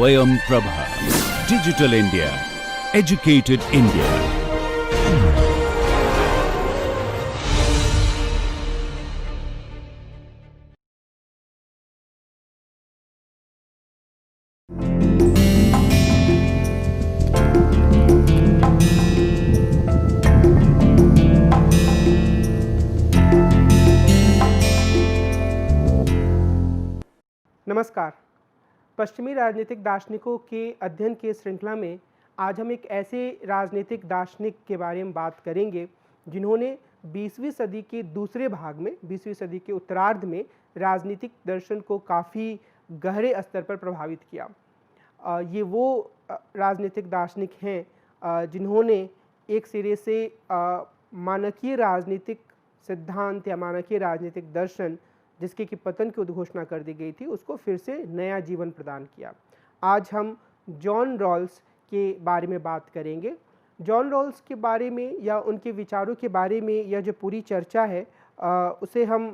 Swayam Prabha. Digital India. Educated India. नमस्कार। पश्चिमी राजनीतिक दार्शनिकों के अध्ययन की श्रृंखला में आज हम एक ऐसे राजनीतिक दार्शनिक के बारे में बात करेंगे जिन्होंने 20वीं सदी के दूसरे भाग में, 20वीं सदी के उत्तरार्ध में राजनीतिक दर्शन को काफ़ी गहरे स्तर पर प्रभावित किया। ये वो राजनीतिक दार्शनिक हैं जिन्होंने एक सिरे से मानकीय राजनीतिक सिद्धांत या मानकीय राजनीतिक दर्शन जिसके कि पतन की उद्घोषणा कर दी गई थी, उसको फिर से नया जीवन प्रदान किया। आज हम जॉन रॉल्स के बारे में बात करेंगे। जॉन रॉल्स के बारे में या उनके विचारों के बारे में यह जो पूरी चर्चा है उसे हम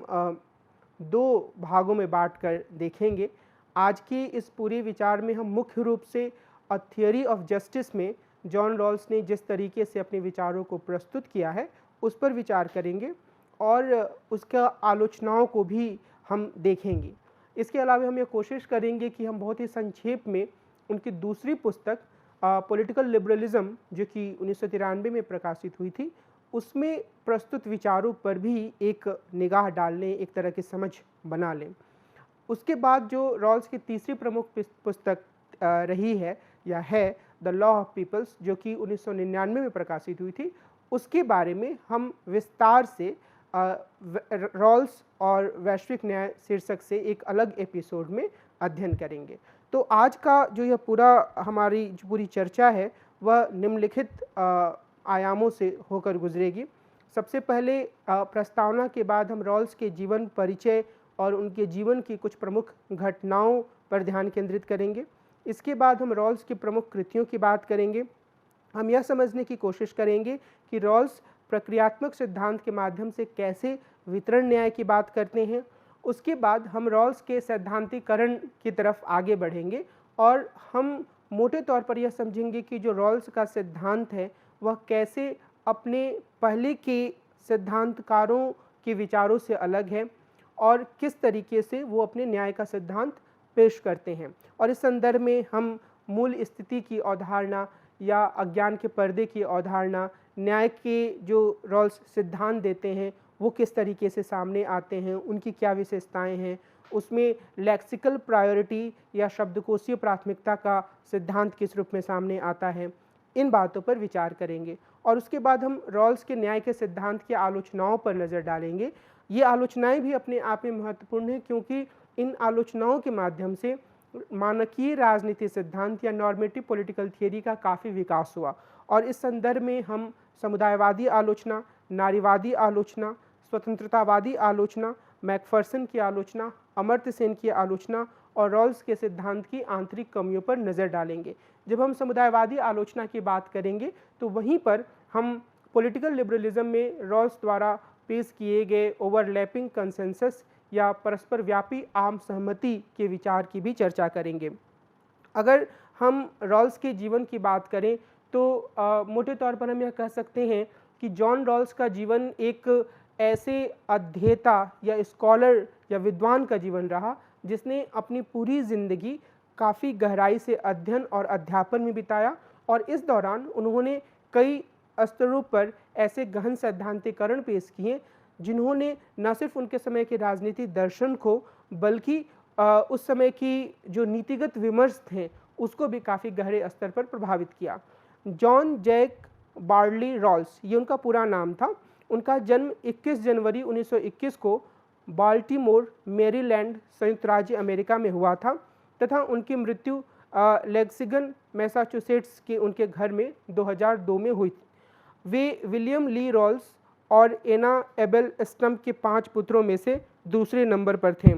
दो भागों में बांट कर देखेंगे। आज के इस पूरे विचार में हम मुख्य रूप से अ थियरी ऑफ जस्टिस में जॉन रॉल्स ने जिस तरीके से अपने विचारों को प्रस्तुत किया है उस पर विचार करेंगे और उसका आलोचनाओं को भी हम देखेंगे। इसके अलावा हम ये कोशिश करेंगे कि हम बहुत ही संक्षेप में उनकी दूसरी पुस्तक पॉलिटिकल लिबरलिज्म जो कि 1993 में प्रकाशित हुई थी, उसमें प्रस्तुत विचारों पर भी एक निगाह डालने, एक तरह की समझ बना लें। उसके बाद जो रॉल्स की तीसरी प्रमुख पुस्तक रही है या है द लॉ ऑफ पीपल्स, जो कि 1999 में प्रकाशित हुई थी, उसके बारे में हम विस्तार से रॉल्स और वैश्विक न्याय शीर्षक से एक अलग एपिसोड में अध्ययन करेंगे। तो आज का जो यह हमारी जो पूरी चर्चा है वह निम्नलिखित आयामों से होकर गुजरेगी। सबसे पहले प्रस्तावना के बाद हम रॉल्स के जीवन परिचय और उनके जीवन की कुछ प्रमुख घटनाओं पर ध्यान केंद्रित करेंगे। इसके बाद हम रॉल्स की प्रमुख कृतियों की बात करेंगे। हम यह समझने की कोशिश करेंगे कि रॉल्स प्रक्रियात्मक सिद्धांत के माध्यम से कैसे वितरण न्याय की बात करते हैं। उसके बाद हम रॉल्स के सैद्धांतिकरण की तरफ आगे बढ़ेंगे और हम मोटे तौर पर यह समझेंगे कि जो रॉल्स का सिद्धांत है वह कैसे अपने पहले के सिद्धांतकारों के विचारों से अलग है और किस तरीके से वो अपने न्याय का सिद्धांत पेश करते हैं। और इस संदर्भ में हम मूल स्थिति की अवधारणा या अज्ञान के पर्दे की अवधारणा, न्याय के जो रॉल्स सिद्धांत देते हैं वो किस तरीके से सामने आते हैं, उनकी क्या विशेषताएं हैं, उसमें लेक्सिकल प्रायोरिटी या शब्दकोशीय प्राथमिकता का सिद्धांत किस रूप में सामने आता है, इन बातों पर विचार करेंगे। और उसके बाद हम रॉल्स के न्याय के सिद्धांत की आलोचनाओं पर नज़र डालेंगे। ये आलोचनाएं भी अपने आप में महत्वपूर्ण हैं क्योंकि इन आलोचनाओं के माध्यम से मानकीय राजनीति सिद्धांत या नॉर्मेटिव पॉलिटिकल थियरी का काफ़ी विकास हुआ। और इस संदर्भ में हम समुदायवादी आलोचना, नारीवादी आलोचना, स्वतंत्रतावादी आलोचना, मैकफर्सन की आलोचना, अमर्त्य सेन की आलोचना और रॉल्स के सिद्धांत की आंतरिक कमियों पर नज़र डालेंगे। जब हम समुदायवादी आलोचना की बात करेंगे तो वहीं पर हम पॉलिटिकल लिबरलिज्म में रॉल्स द्वारा पेश किए गए ओवरलैपिंग कंसेंसस या परस्पर व्यापी आम सहमति के विचार की भी चर्चा करेंगे। अगर हम रॉल्स के जीवन की बात करें तो मोटे तौर पर हम यह कह सकते हैं कि जॉन रॉल्स का जीवन एक ऐसे अध्येता या स्कॉलर या विद्वान का जीवन रहा जिसने अपनी पूरी ज़िंदगी काफ़ी गहराई से अध्ययन और अध्यापन में बिताया और इस दौरान उन्होंने कई स्तरों पर ऐसे गहन सैद्धांतिकरण पेश किए जिन्होंने न सिर्फ उनके समय के राजनीतिक दर्शन को बल्कि उस समय की जो नीतिगत विमर्श थे उसको भी काफ़ी गहरे स्तर पर प्रभावित किया। जॉन जैक बार्ली रॉल्स, ये उनका पूरा नाम था। उनका जन्म 21 जनवरी 1921 को बाल्टीमोर, मैरीलैंड, संयुक्त राज्य अमेरिका में हुआ था तथा उनकी मृत्यु लेक्सिगन, मैसाचुसेट्स के उनके घर में 2002 में हुई। वे विलियम ली रॉल्स और एना एबेल स्टम्प के 5 पुत्रों में से दूसरे नंबर पर थे।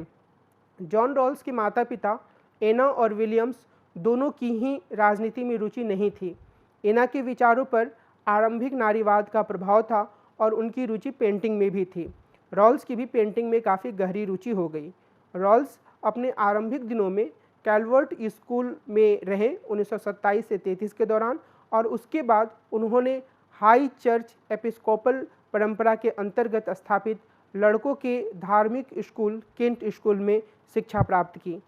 जॉन रॉल्स के माता पिता एना और विलियम्स दोनों की ही राजनीति में रुचि नहीं थी। एना के विचारों पर आरंभिक नारीवाद का प्रभाव था और उनकी रुचि पेंटिंग में भी थी। रॉल्स की भी पेंटिंग में काफ़ी गहरी रुचि हो गई। रॉल्स अपने आरंभिक दिनों में कैलवर्ट स्कूल में रहे 1927 से 33 के दौरान, और उसके बाद उन्होंने हाई चर्च एपिस्कोपल परंपरा के अंतर्गत स्थापित लड़कों के धार्मिक स्कूल केंट स्कूल में शिक्षा प्राप्त की।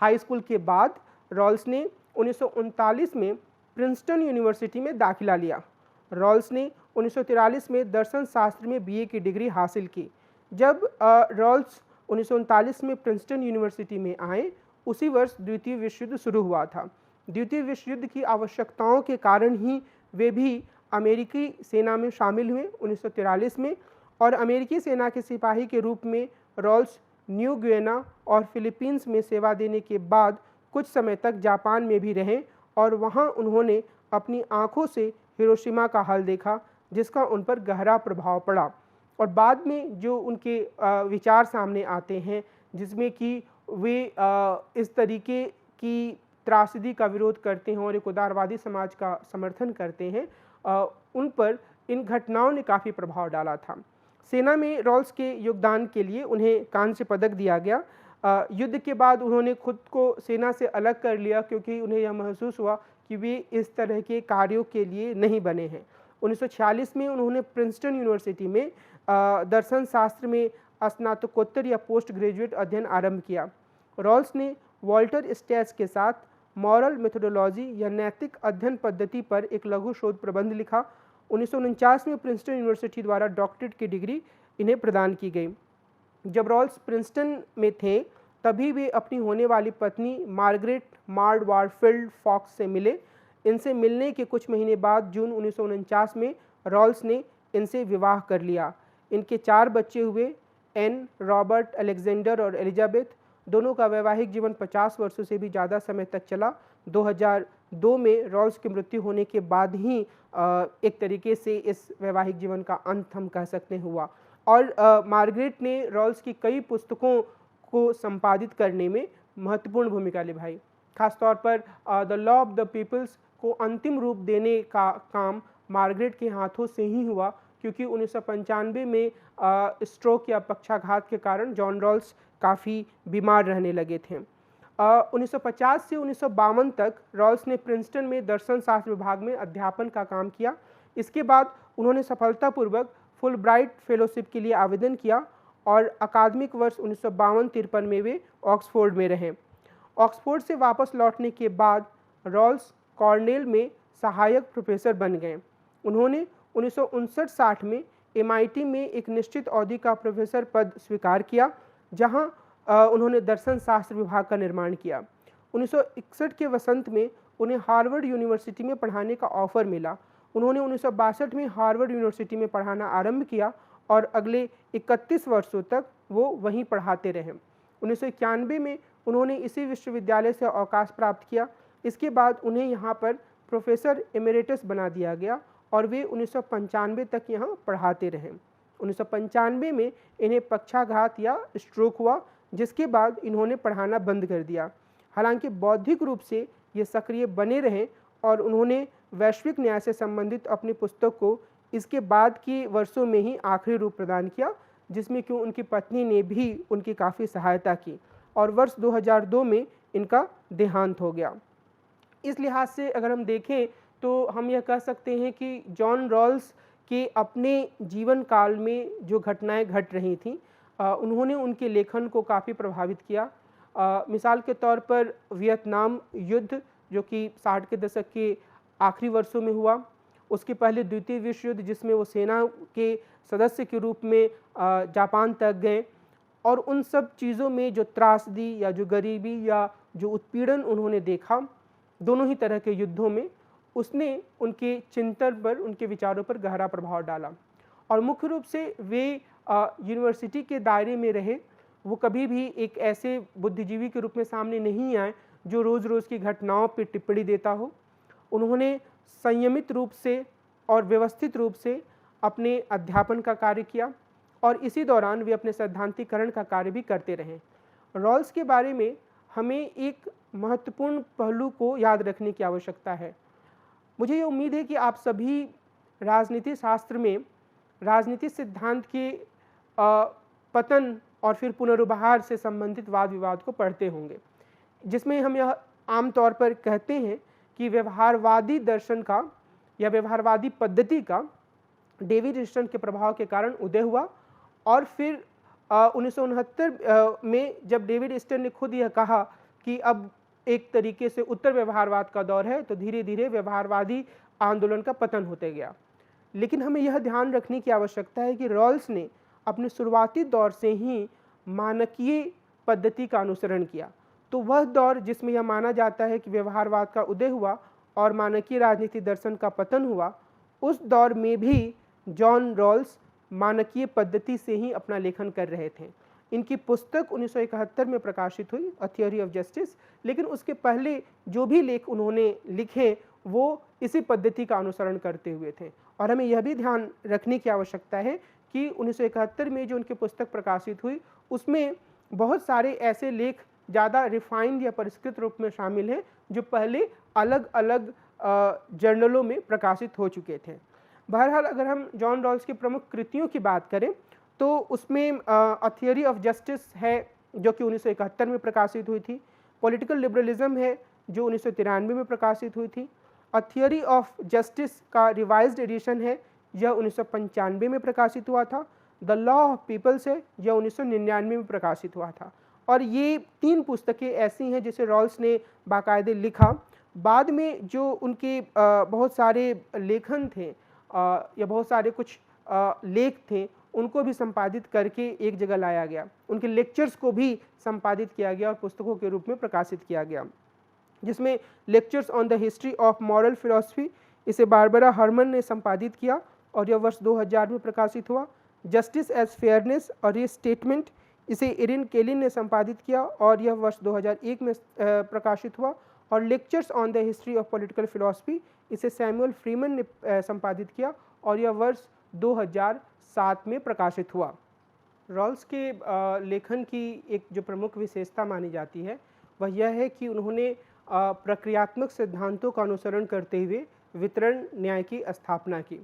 हाई स्कूल के बाद रॉल्स ने 1939 में प्रिंसटन यूनिवर्सिटी में दाखिला लिया। रॉल्स ने 1943 में दर्शन शास्त्र में बीए की डिग्री हासिल की। जब रॉल्स 1939 में प्रिंसटन यूनिवर्सिटी में आए, उसी वर्ष द्वितीय विश्व युद्ध शुरू हुआ था। द्वितीय विश्व युद्ध की आवश्यकताओं के कारण ही वे भी अमेरिकी सेना में शामिल हुए 1943 में, और अमेरिकी सेना के सिपाही के रूप में रॉल्स न्यू गियना और फिलीपींस में सेवा देने के बाद कुछ समय तक जापान में भी रहे, और वहां उन्होंने अपनी आंखों से हिरोशिमा का हाल देखा, जिसका उन पर गहरा प्रभाव पड़ा। और बाद में जो उनके विचार सामने आते हैं, जिसमें कि वे इस तरीके की त्रासदी का विरोध करते हैं और एक उदारवादी समाज का समर्थन करते हैं, उन पर इन घटनाओं ने काफ़ी प्रभाव डाला था। सेना में रॉल्स के योगदान के लिए उन्हें कांस्य पदक दिया गया। युद्ध के बाद उन्होंने खुद को सेना से अलग कर लिया, क्योंकि उन्हें यह महसूस हुआ कि वे इस तरह के कार्यों के लिए नहीं बने हैं। 1946 में उन्होंने प्रिंसटन यूनिवर्सिटी में दर्शन शास्त्र में स्नातकोत्तर या पोस्ट ग्रेजुएट अध्ययन आरंभ किया। रॉल्स ने वॉल्टर स्टैच के साथ मॉरल मेथोडोलॉजी या नैतिक अध्ययन पद्धति पर एक लघु शोध प्रबंध लिखा। 1949 में प्रिंसटन यूनिवर्सिटी द्वारा डॉक्टरेट की डिग्री इन्हें प्रदान की गई। जब रॉल्स प्रिंसटन में थे, तभी वे अपनी होने वाली पत्नी मार्गरेट मार्ड वारफील्ड फॉक्स से मिले। इनसे मिलने के कुछ महीने बाद जून 1949 में रॉल्स ने इनसे विवाह कर लिया। इनके 4 बच्चे हुए, एन, रॉबर्ट, अलेक्जेंडर और एलिजाबेथ। दोनों का वैवाहिक जीवन 50 वर्षों से भी ज़्यादा समय तक चला। 2002 में रॉल्स की मृत्यु होने के बाद ही एक तरीके से इस वैवाहिक जीवन का अंत हम कह सकते हैं हुआ। और मार्गरेट ने रॉल्स की कई पुस्तकों को संपादित करने में महत्वपूर्ण भूमिका निभाई। खासतौर पर the law of the peoples को अंतिम रूप देने का काम मार्गरेट के हाथों से ही हुआ, क्योंकि 1995 में स्ट्रोक या पक्षाघात के कारण जॉन रॉल्स काफ़ी बीमार रहने लगे थे। 1950 से 1952 तक रॉल्स ने प्रिंसटन में दर्शन शास्त्र विभाग में अध्यापन का काम किया। इसके बाद उन्होंने सफलतापूर्वक फुल ब्राइट फेलोशिप के लिए आवेदन किया, और अकादमिक वर्ष 1952-53 में वे ऑक्सफोर्ड में रहे। ऑक्सफोर्ड से वापस लौटने के बाद रॉल्स कॉर्नेल में सहायक प्रोफेसर बन गए। उन्होंने 1959-60 में MIT में एक निश्चित अवधि का प्रोफेसर पद स्वीकार किया, जहां उन्होंने दर्शन शास्त्र विभाग का निर्माण किया। 1961 के वसंत में उन्हें हार्वर्ड यूनिवर्सिटी में पढ़ाने का ऑफर मिला। उन्होंने 1962 में हार्वर्ड यूनिवर्सिटी में पढ़ाना आरंभ किया, और अगले 31 वर्षों तक वो वहीं पढ़ाते रहे। 1991 में उन्होंने इसी विश्वविद्यालय से अवकाश प्राप्त किया। इसके बाद उन्हें यहाँ पर प्रोफेसर एमेरिटस बना दिया गया, और वे 1995 तक यहाँ पढ़ाते रहे। 1995 में इन्हें पक्षाघात या स्ट्रोक हुआ, जिसके बाद इन्होंने पढ़ाना बंद कर दिया। हालांकि बौद्धिक रूप से ये सक्रिय बने रहे, और उन्होंने वैश्विक न्याय से संबंधित अपनी पुस्तक को इसके बाद के वर्षों में ही आखिरी रूप प्रदान किया, जिसमें कि उनकी पत्नी ने भी उनकी काफ़ी सहायता की, और वर्ष 2002 में इनका देहांत हो गया। इस लिहाज से अगर हम देखें तो हम यह कह सकते हैं कि जॉन रॉल्स के अपने जीवन काल में जो घटनाएं घट रही थीं, उन्होंने उनके लेखन को काफ़ी प्रभावित किया। मिसाल के तौर पर वियतनाम युद्ध, जो कि 60 के दशक के आखिरी वर्षों में हुआ, उसके पहले द्वितीय विश्व युद्ध, जिसमें वो सेना के सदस्य के रूप में जापान तक गए, और उन सब चीज़ों में जो त्रासदी या जो गरीबी या जो उत्पीड़न उन्होंने देखा दोनों ही तरह के युद्धों में, उसने उनके चिंतन पर, उनके विचारों पर गहरा प्रभाव डाला। और मुख्य रूप से वे यूनिवर्सिटी के दायरे में रहे। वो कभी भी एक ऐसे बुद्धिजीवी के रूप में सामने नहीं आए जो रोज़ रोज़ की घटनाओं पर टिप्पणी देता हो। उन्होंने संयमित रूप से और व्यवस्थित रूप से अपने अध्यापन का कार्य किया, और इसी दौरान वे अपने सैद्धांतिकरण का कार्य भी करते रहे। रॉल्स के बारे में हमें एक महत्वपूर्ण पहलू को याद रखने की आवश्यकता है। मुझे ये उम्मीद है कि आप सभी राजनीति शास्त्र में राजनीति सिद्धांत के पतन और फिर पुनरुद्धार से संबंधित वाद विवाद को पढ़ते होंगे। जिसमें हम यह आम तौर पर कहते हैं कि व्यवहारवादी दर्शन का या व्यवहारवादी पद्धति का डेविड ईस्टर्न के प्रभाव के कारण उदय हुआ। और फिर 1969 में जब डेविड ईस्टर्न ने खुद यह कहा कि अब एक तरीके से उत्तर व्यवहारवाद का दौर है, तो धीरे धीरे व्यवहारवादी आंदोलन का पतन होते गया। लेकिन हमें यह ध्यान रखने की आवश्यकता है कि रॉल्स ने अपने शुरुआती दौर से ही मानकीय पद्धति का अनुसरण किया। तो वह दौर जिसमें यह माना जाता है कि व्यवहारवाद का उदय हुआ और मानकीय राजनीति दर्शन का पतन हुआ, उस दौर में भी जॉन रॉल्स मानकीय पद्धति से ही अपना लेखन कर रहे थे। इनकी पुस्तक 1971 में प्रकाशित हुई, अ थियोरी ऑफ जस्टिस, लेकिन उसके पहले जो भी लेख उन्होंने लिखे वो इसी पद्धति का अनुसरण करते हुए थे। और हमें यह भी ध्यान रखने की आवश्यकता है कि 1971 में जो उनकी पुस्तक प्रकाशित हुई उसमें बहुत सारे ऐसे लेख ज़्यादा रिफाइंड या परिष्कृत रूप में शामिल हैं जो पहले अलग अलग जर्नलों में प्रकाशित हो चुके थे। बहरहाल अगर हम जॉन रॉल्स की प्रमुख कृतियों की बात करें तो उसमें अ थियोरी ऑफ जस्टिस है जो कि 1971 में प्रकाशित हुई थी। पॉलिटिकल लिबरलिज्म है जो 1993 में प्रकाशित हुई थी। अ थियोरी ऑफ जस्टिस का रिवाइज्ड एडिशन है, यह 1995 में प्रकाशित हुआ था। द लॉ ऑफ पीपल्स है, यह 1999 में प्रकाशित हुआ था। और ये 3 पुस्तकें ऐसी हैं जिसे रॉल्स ने बाकायदे लिखा। बाद में जो उनके बहुत सारे लेखन थे या बहुत सारे कुछ लेख थे उनको भी संपादित करके एक जगह लाया गया। उनके लेक्चर्स को भी संपादित किया गया और पुस्तकों के रूप में प्रकाशित किया गया, जिसमें lectures on the history of moral philosophy, इसे बारबरा हरमन ने संपादित किया और यह वर्ष 2000 में प्रकाशित हुआ। जस्टिस एज फेयरनेस और ये स्टेटमेंट, इसे इरिन केलिन ने संपादित किया और यह वर्ष 2001 में प्रकाशित हुआ। और lectures on the history of political philosophy, इसे सैमुअल फ्रीमन ने संपादित किया और यह वर्ष 2007 में प्रकाशित हुआ। रॉल्स के लेखन की एक जो प्रमुख विशेषता मानी जाती है वह यह है कि उन्होंने प्रक्रियात्मक सिद्धांतों का अनुसरण करते हुए वितरण न्याय की स्थापना की।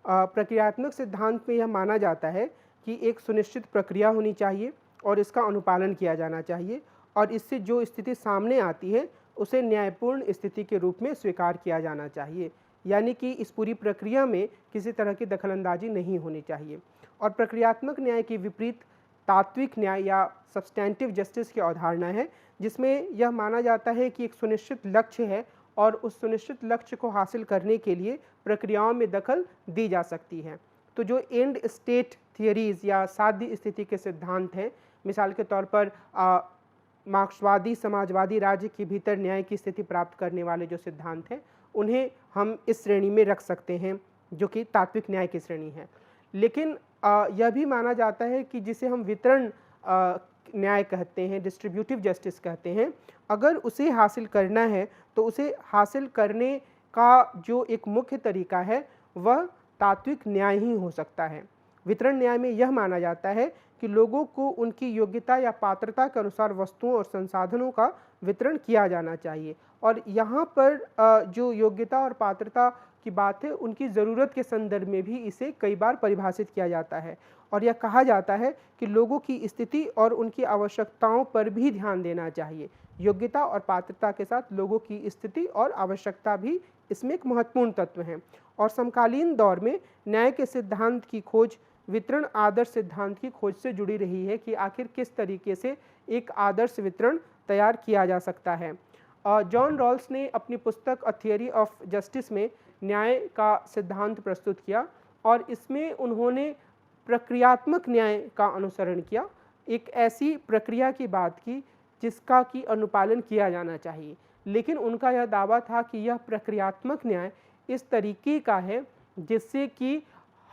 प्रक्रियात्मक सिद्धांत में यह माना जाता है कि एक सुनिश्चित प्रक्रिया होनी चाहिए और इसका अनुपालन किया जाना चाहिए और इससे जो स्थिति सामने आती है उसे न्यायपूर्ण स्थिति के रूप में स्वीकार किया जाना चाहिए, यानी कि इस पूरी प्रक्रिया में किसी तरह की दखलंदाजी नहीं होनी चाहिए। और प्रक्रियात्मक न्याय के विपरीत तात्विक न्याय या सब्सटेंटिव जस्टिस की अवधारणा है, जिसमें यह माना जाता है कि एक सुनिश्चित लक्ष्य है और उस सुनिश्चित लक्ष्य को हासिल करने के लिए प्रक्रियाओं में दखल दी जा सकती है। तो जो एंड स्टेट थियरीज़ या साध्य स्थिति के सिद्धांत हैं, मिसाल के तौर पर मार्क्सवादी समाजवादी राज्य के भीतर न्याय की स्थिति प्राप्त करने वाले जो सिद्धांत हैं उन्हें हम इस श्रेणी में रख सकते हैं जो कि तात्विक न्याय की श्रेणी है। लेकिन यह भी माना जाता है कि जिसे हम वितरण न्याय कहते हैं, डिस्ट्रीब्यूटिव जस्टिस कहते हैं, अगर उसे हासिल करना है तो उसे हासिल करने का जो एक मुख्य तरीका है वह तात्विक न्याय ही हो सकता है। वितरण न्याय में यह माना जाता है कि लोगों को उनकी योग्यता या पात्रता के अनुसार वस्तुओं और संसाधनों का वितरण किया जाना चाहिए। और यहाँ पर जो योग्यता और पात्रता की बात है उनकी ज़रूरत के संदर्भ में भी इसे कई बार परिभाषित किया जाता है और यह कहा जाता है कि लोगों की स्थिति और उनकी आवश्यकताओं पर भी ध्यान देना चाहिए। योग्यता और पात्रता के साथ लोगों की स्थिति और आवश्यकता भी इसमें एक महत्वपूर्ण तत्व हैं। और समकालीन दौर में न्याय के सिद्धांत की खोज वितरण आदर्श सिद्धांत की खोज से जुड़ी रही है कि आखिर किस तरीके से एक आदर्श वितरण तैयार किया जा सकता है। जॉन रॉल्स ने अपनी पुस्तक अ थियोरी ऑफ जस्टिस में न्याय का सिद्धांत प्रस्तुत किया और इसमें उन्होंने प्रक्रियात्मक न्याय का अनुसरण किया, एक ऐसी प्रक्रिया की बात की जिसका कि अनुपालन किया जाना चाहिए। लेकिन उनका यह दावा था कि यह प्रक्रियात्मक न्याय इस तरीके का है जिससे कि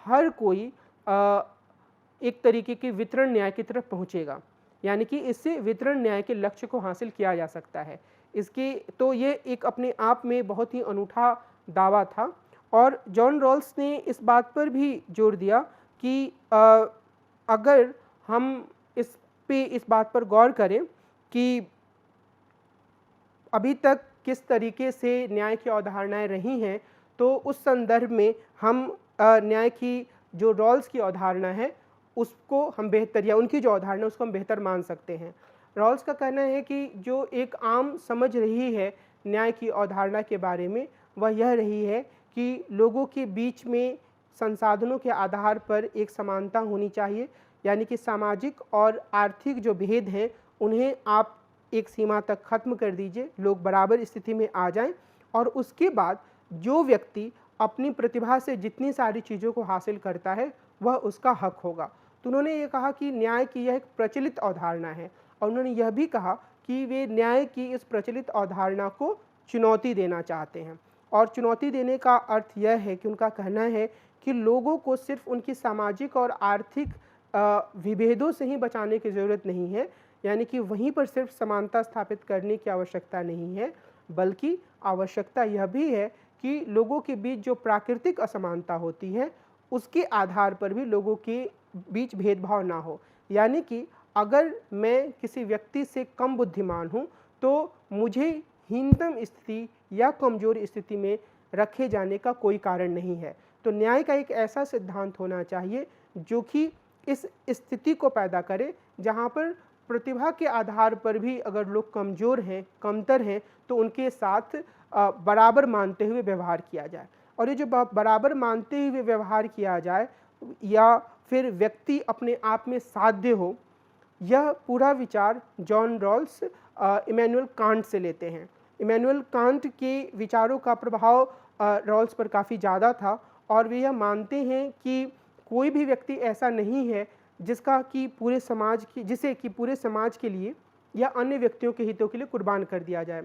हर कोई एक तरीके के वितरण न्याय की तरफ पहुंचेगा, यानी कि इससे वितरण न्याय के लक्ष्य को हासिल किया जा सकता है। इसके तो ये एक अपने आप में बहुत ही अनूठा दावा था। और जॉन रॉल्स ने इस बात पर भी जोर दिया कि अगर हम इस बात पर गौर करें कि अभी तक किस तरीके से न्याय की अवधारणाएं रही हैं, तो उस संदर्भ में हम न्याय की जो रॉल्स की अवधारणा है उसको हम बेहतर, या उनकी जो अवधारणा उसको हम बेहतर मान सकते हैं। रॉल्स का कहना है कि जो एक आम समझ रही है न्याय की अवधारणा के बारे में, वह यह रही है कि लोगों के बीच में संसाधनों के आधार पर एक समानता होनी चाहिए, यानी कि सामाजिक और आर्थिक जो भेद हैं उन्हें आप एक सीमा तक ख़त्म कर दीजिए, लोग बराबर स्थिति में आ जाएं, और उसके बाद जो व्यक्ति अपनी प्रतिभा से जितनी सारी चीज़ों को हासिल करता है वह उसका हक होगा। तो उन्होंने ये कहा कि न्याय की यह एक प्रचलित अवधारणा है, और उन्होंने यह भी कहा कि वे न्याय की इस प्रचलित अवधारणा को चुनौती देना चाहते हैं। और चुनौती देने का अर्थ यह है कि उनका कहना है कि लोगों को सिर्फ उनकी सामाजिक और आर्थिक विभेदों से ही बचाने की ज़रूरत नहीं है, यानी कि वहीं पर सिर्फ समानता स्थापित करने की आवश्यकता नहीं है, बल्कि आवश्यकता यह भी है कि लोगों के बीच जो प्राकृतिक असमानता होती है उसके आधार पर भी लोगों के बीच भेदभाव ना हो। यानी कि अगर मैं किसी व्यक्ति से कम बुद्धिमान हूँ तो मुझे हीनतम स्थिति या कमज़ोर स्थिति में रखे जाने का कोई कारण नहीं है। तो न्याय का एक ऐसा सिद्धांत होना चाहिए जो कि इस स्थिति को पैदा करे जहाँ पर प्रतिभा के आधार पर भी अगर लोग कमज़ोर हैं, कमतर हैं, तो उनके साथ बराबर मानते हुए व्यवहार किया जाए। और ये जो बराबर मानते हुए व्यवहार किया जाए या फिर व्यक्ति अपने आप में साध्य हो, यह पूरा विचार John Rawls Immanuel can't say लेते हैं। इमैनुअल कांट के विचारों का प्रभाव रॉल्स पर काफ़ी ज़्यादा था, और वे यह मानते हैं कि कोई भी व्यक्ति ऐसा नहीं है जिसे कि पूरे समाज के लिए या अन्य व्यक्तियों के हितों के लिए कुर्बान कर दिया जाए।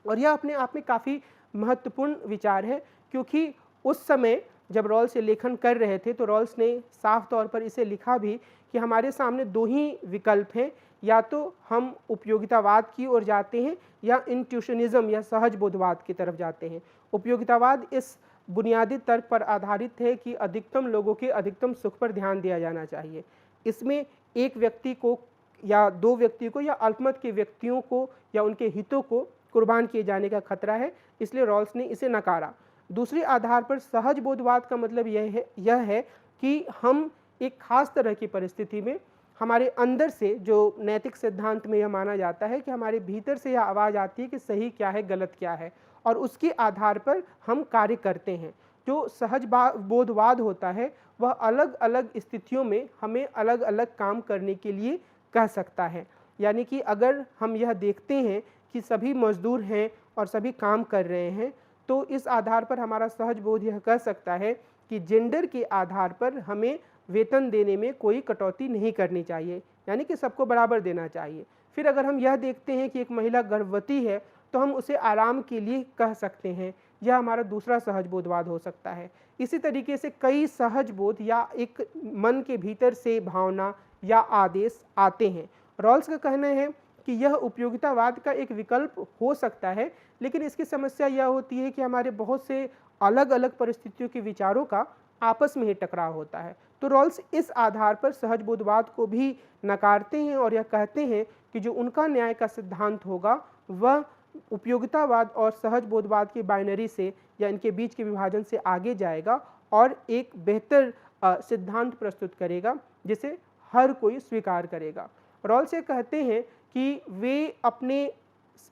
और यह अपने आप में काफ़ी महत्वपूर्ण विचार है, क्योंकि उस समय जब रॉल्स ये लेखन कर रहे थे तो रॉल्स ने साफ तौर पर इसे लिखा भी कि हमारे सामने दो ही विकल्प हैं, या तो हम उपयोगितावाद की ओर जाते हैं या इंट्यूशनिज्म या सहज बोधवाद की तरफ जाते हैं। उपयोगितावाद इस बुनियादी तर्क पर आधारित है कि अधिकतम लोगों के अधिकतम सुख पर ध्यान दिया जाना चाहिए। इसमें एक व्यक्ति को या दो व्यक्ति को या अल्पमत के व्यक्तियों को या उनके हितों को कुर्बान किए जाने का खतरा है, इसलिए रॉल्स ने इसे नकारा। दूसरे आधार पर सहज बोधवाद का मतलब यह है कि हम एक खास तरह की परिस्थिति में हमारे अंदर से, जो नैतिक सिद्धांत में यह माना जाता है कि हमारे भीतर से यह आवाज़ आती है कि सही क्या है, गलत क्या है, और उसके आधार पर हम कार्य करते हैं। जो सहज बोधवाद होता है वह अलग अलग स्थितियों में हमें अलग अलग काम करने के लिए कह सकता है। यानी कि अगर हम यह देखते हैं कि सभी मजदूर हैं और सभी काम कर रहे हैं, तो इस आधार पर हमारा सहज बोध यह कह सकता है कि जेंडर के आधार पर हमें वेतन देने में कोई कटौती नहीं करनी चाहिए, यानी कि सबको बराबर देना चाहिए। फिर अगर हम यह देखते हैं कि एक महिला गर्भवती है तो हम उसे आराम के लिए कह सकते हैं, यह हमारा दूसरा सहज बोधवाद हो सकता है। इसी तरीके से कई सहज बोध या एक मन के भीतर से भावना या आदेश आते हैं। रॉल्स का कहना है कि यह उपयोगितावाद का एक विकल्प हो सकता है, लेकिन इसकी समस्या यह होती है कि हमारे बहुत से अलग अलग परिस्थितियों के विचारों का आपस में ही टकराव होता है। तो रॉल्स इस आधार पर सहज बोधवाद को भी नकारते हैं और यह कहते हैं कि जो उनका न्याय का सिद्धांत होगा वह उपयोगितावाद और सहज बोधवाद की बाइनरी से या इनके बीच के विभाजन से आगे जाएगा और एक बेहतर सिद्धांत प्रस्तुत करेगा जिसे हर कोई स्वीकार करेगा। रॉल्स ये कहते हैं कि वे अपने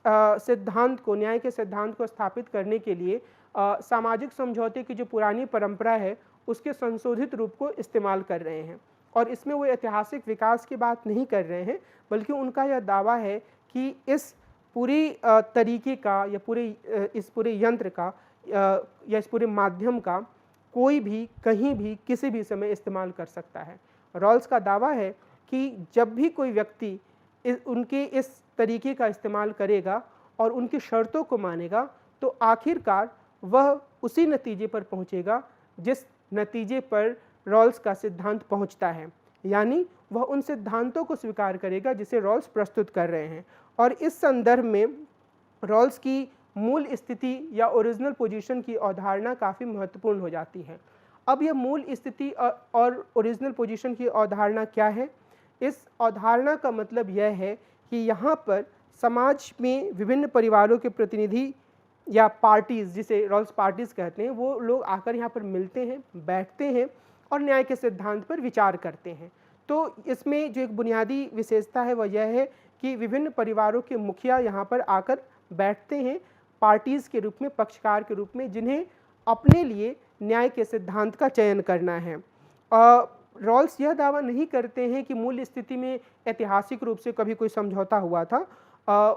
सिद्धांत को, न्याय के सिद्धांत को स्थापित करने के लिए सामाजिक समझौते की जो पुरानी परंपरा है उसके संशोधित रूप को इस्तेमाल कर रहे हैं, और इसमें वो ऐतिहासिक विकास की बात नहीं कर रहे हैं, बल्कि उनका यह दावा है कि इस पूरी तरीके का या इस पूरे यंत्र का या इस पूरे माध्यम का कोई भी कहीं भी किसी भी समय इस्तेमाल कर सकता है। रॉल्स का दावा है कि जब भी कोई व्यक्ति उनके इस तरीके का इस्तेमाल करेगा और उनकी शर्तों को मानेगा तो आखिरकार वह उसी नतीजे पर पहुंचेगा जिस नतीजे पर रॉल्स का सिद्धांत पहुंचता है, यानी वह उन सिद्धांतों को स्वीकार करेगा जिसे रॉल्स प्रस्तुत कर रहे हैं। और इस संदर्भ में रॉल्स की मूल स्थिति या ओरिजिनल पोजीशन की अवधारणा काफ़ी महत्वपूर्ण हो जाती है। अब यह मूल स्थिति और ओरिजिनल पोजीशन की अवधारणा क्या है? इस अवधारणा का मतलब यह है कि यहाँ पर समाज में विभिन्न परिवारों के प्रतिनिधि या पार्टीज़, जिसे रॉल्स पार्टीज़ कहते हैं, वो लोग आकर यहाँ पर मिलते हैं, बैठते हैं और न्याय के सिद्धांत पर विचार करते हैं। तो इसमें जो एक बुनियादी विशेषता है वह यह है कि विभिन्न परिवारों के मुखिया यहाँ पर आकर बैठते हैं पार्टीज़ के रूप में, पक्षकार के रूप में, जिन्हें अपने लिए न्याय के सिद्धांत का चयन करना है। रॉल्स यह दावा नहीं करते हैं कि मूल स्थिति में ऐतिहासिक रूप से कभी कोई समझौता हुआ था।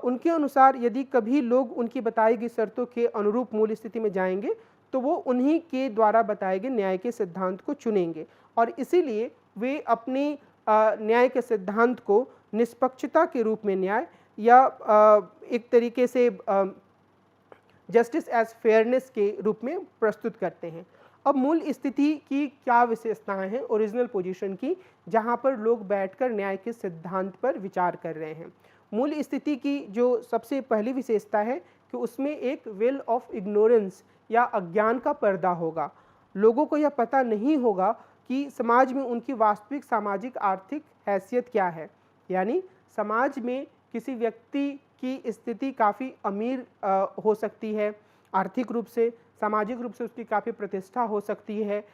उनके अनुसार यदि कभी लोग उनकी बताई गई शर्तों के अनुरूप मूल स्थिति में जाएंगे तो वो उन्हीं के द्वारा बताए गए न्याय के सिद्धांत को चुनेंगे और इसीलिए वे अपनी न्याय के सिद्धांत को निष्पक्षता के रूप में न्याय या एक तरीके से जस्टिस एज फेयरनेस के रूप में प्रस्तुत करते हैं। अब मूल स्थिति की क्या विशेषताएं हैं ओरिजिनल पोजीशन की, जहां पर लोग बैठकर न्याय के सिद्धांत पर विचार कर रहे हैं। मूल स्थिति की जो सबसे पहली विशेषता है कि उसमें एक वेल ऑफ इग्नोरेंस या अज्ञान का पर्दा होगा। लोगों को यह पता नहीं होगा कि समाज में उनकी वास्तविक सामाजिक आर्थिक हैसियत क्या है, यानी समाज में किसी व्यक्ति की स्थिति काफ़ी अमीर हो सकती है, आर्थिक रूप से, सामाजिक रूप से उसकी काफ़ी प्रतिष्ठा हो सकती है,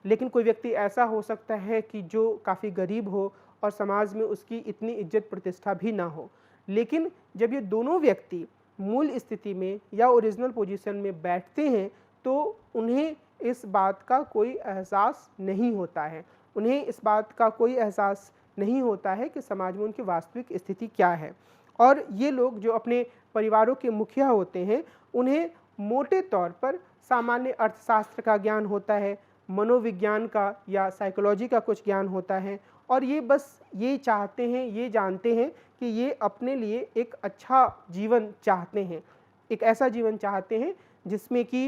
लेकिन कोई व्यक्ति ऐसा हो सकता है कि जो काफ़ी गरीब हो और समाज में उसकी इतनी इज्जत प्रतिष्ठा भी ना हो। लेकिन जब ये दोनों व्यक्ति मूल स्थिति में या ओरिजिनल पोजीशन में बैठते हैं तो उन्हें इस बात का कोई एहसास नहीं होता है, उन्हें इस बात का कोई एहसास नहीं होता है कि समाज में उनकी वास्तविक स्थिति क्या है। और ये लोग जो अपने परिवारों के मुखिया होते हैं उन्हें मोटे तौर पर सामान्य अर्थशास्त्र का ज्ञान होता है, मनोविज्ञान का या साइकोलॉजी का कुछ ज्ञान होता है और ये बस ये चाहते हैं, ये जानते हैं कि ये अपने लिए एक अच्छा जीवन चाहते हैं, एक ऐसा जीवन चाहते हैं जिसमें कि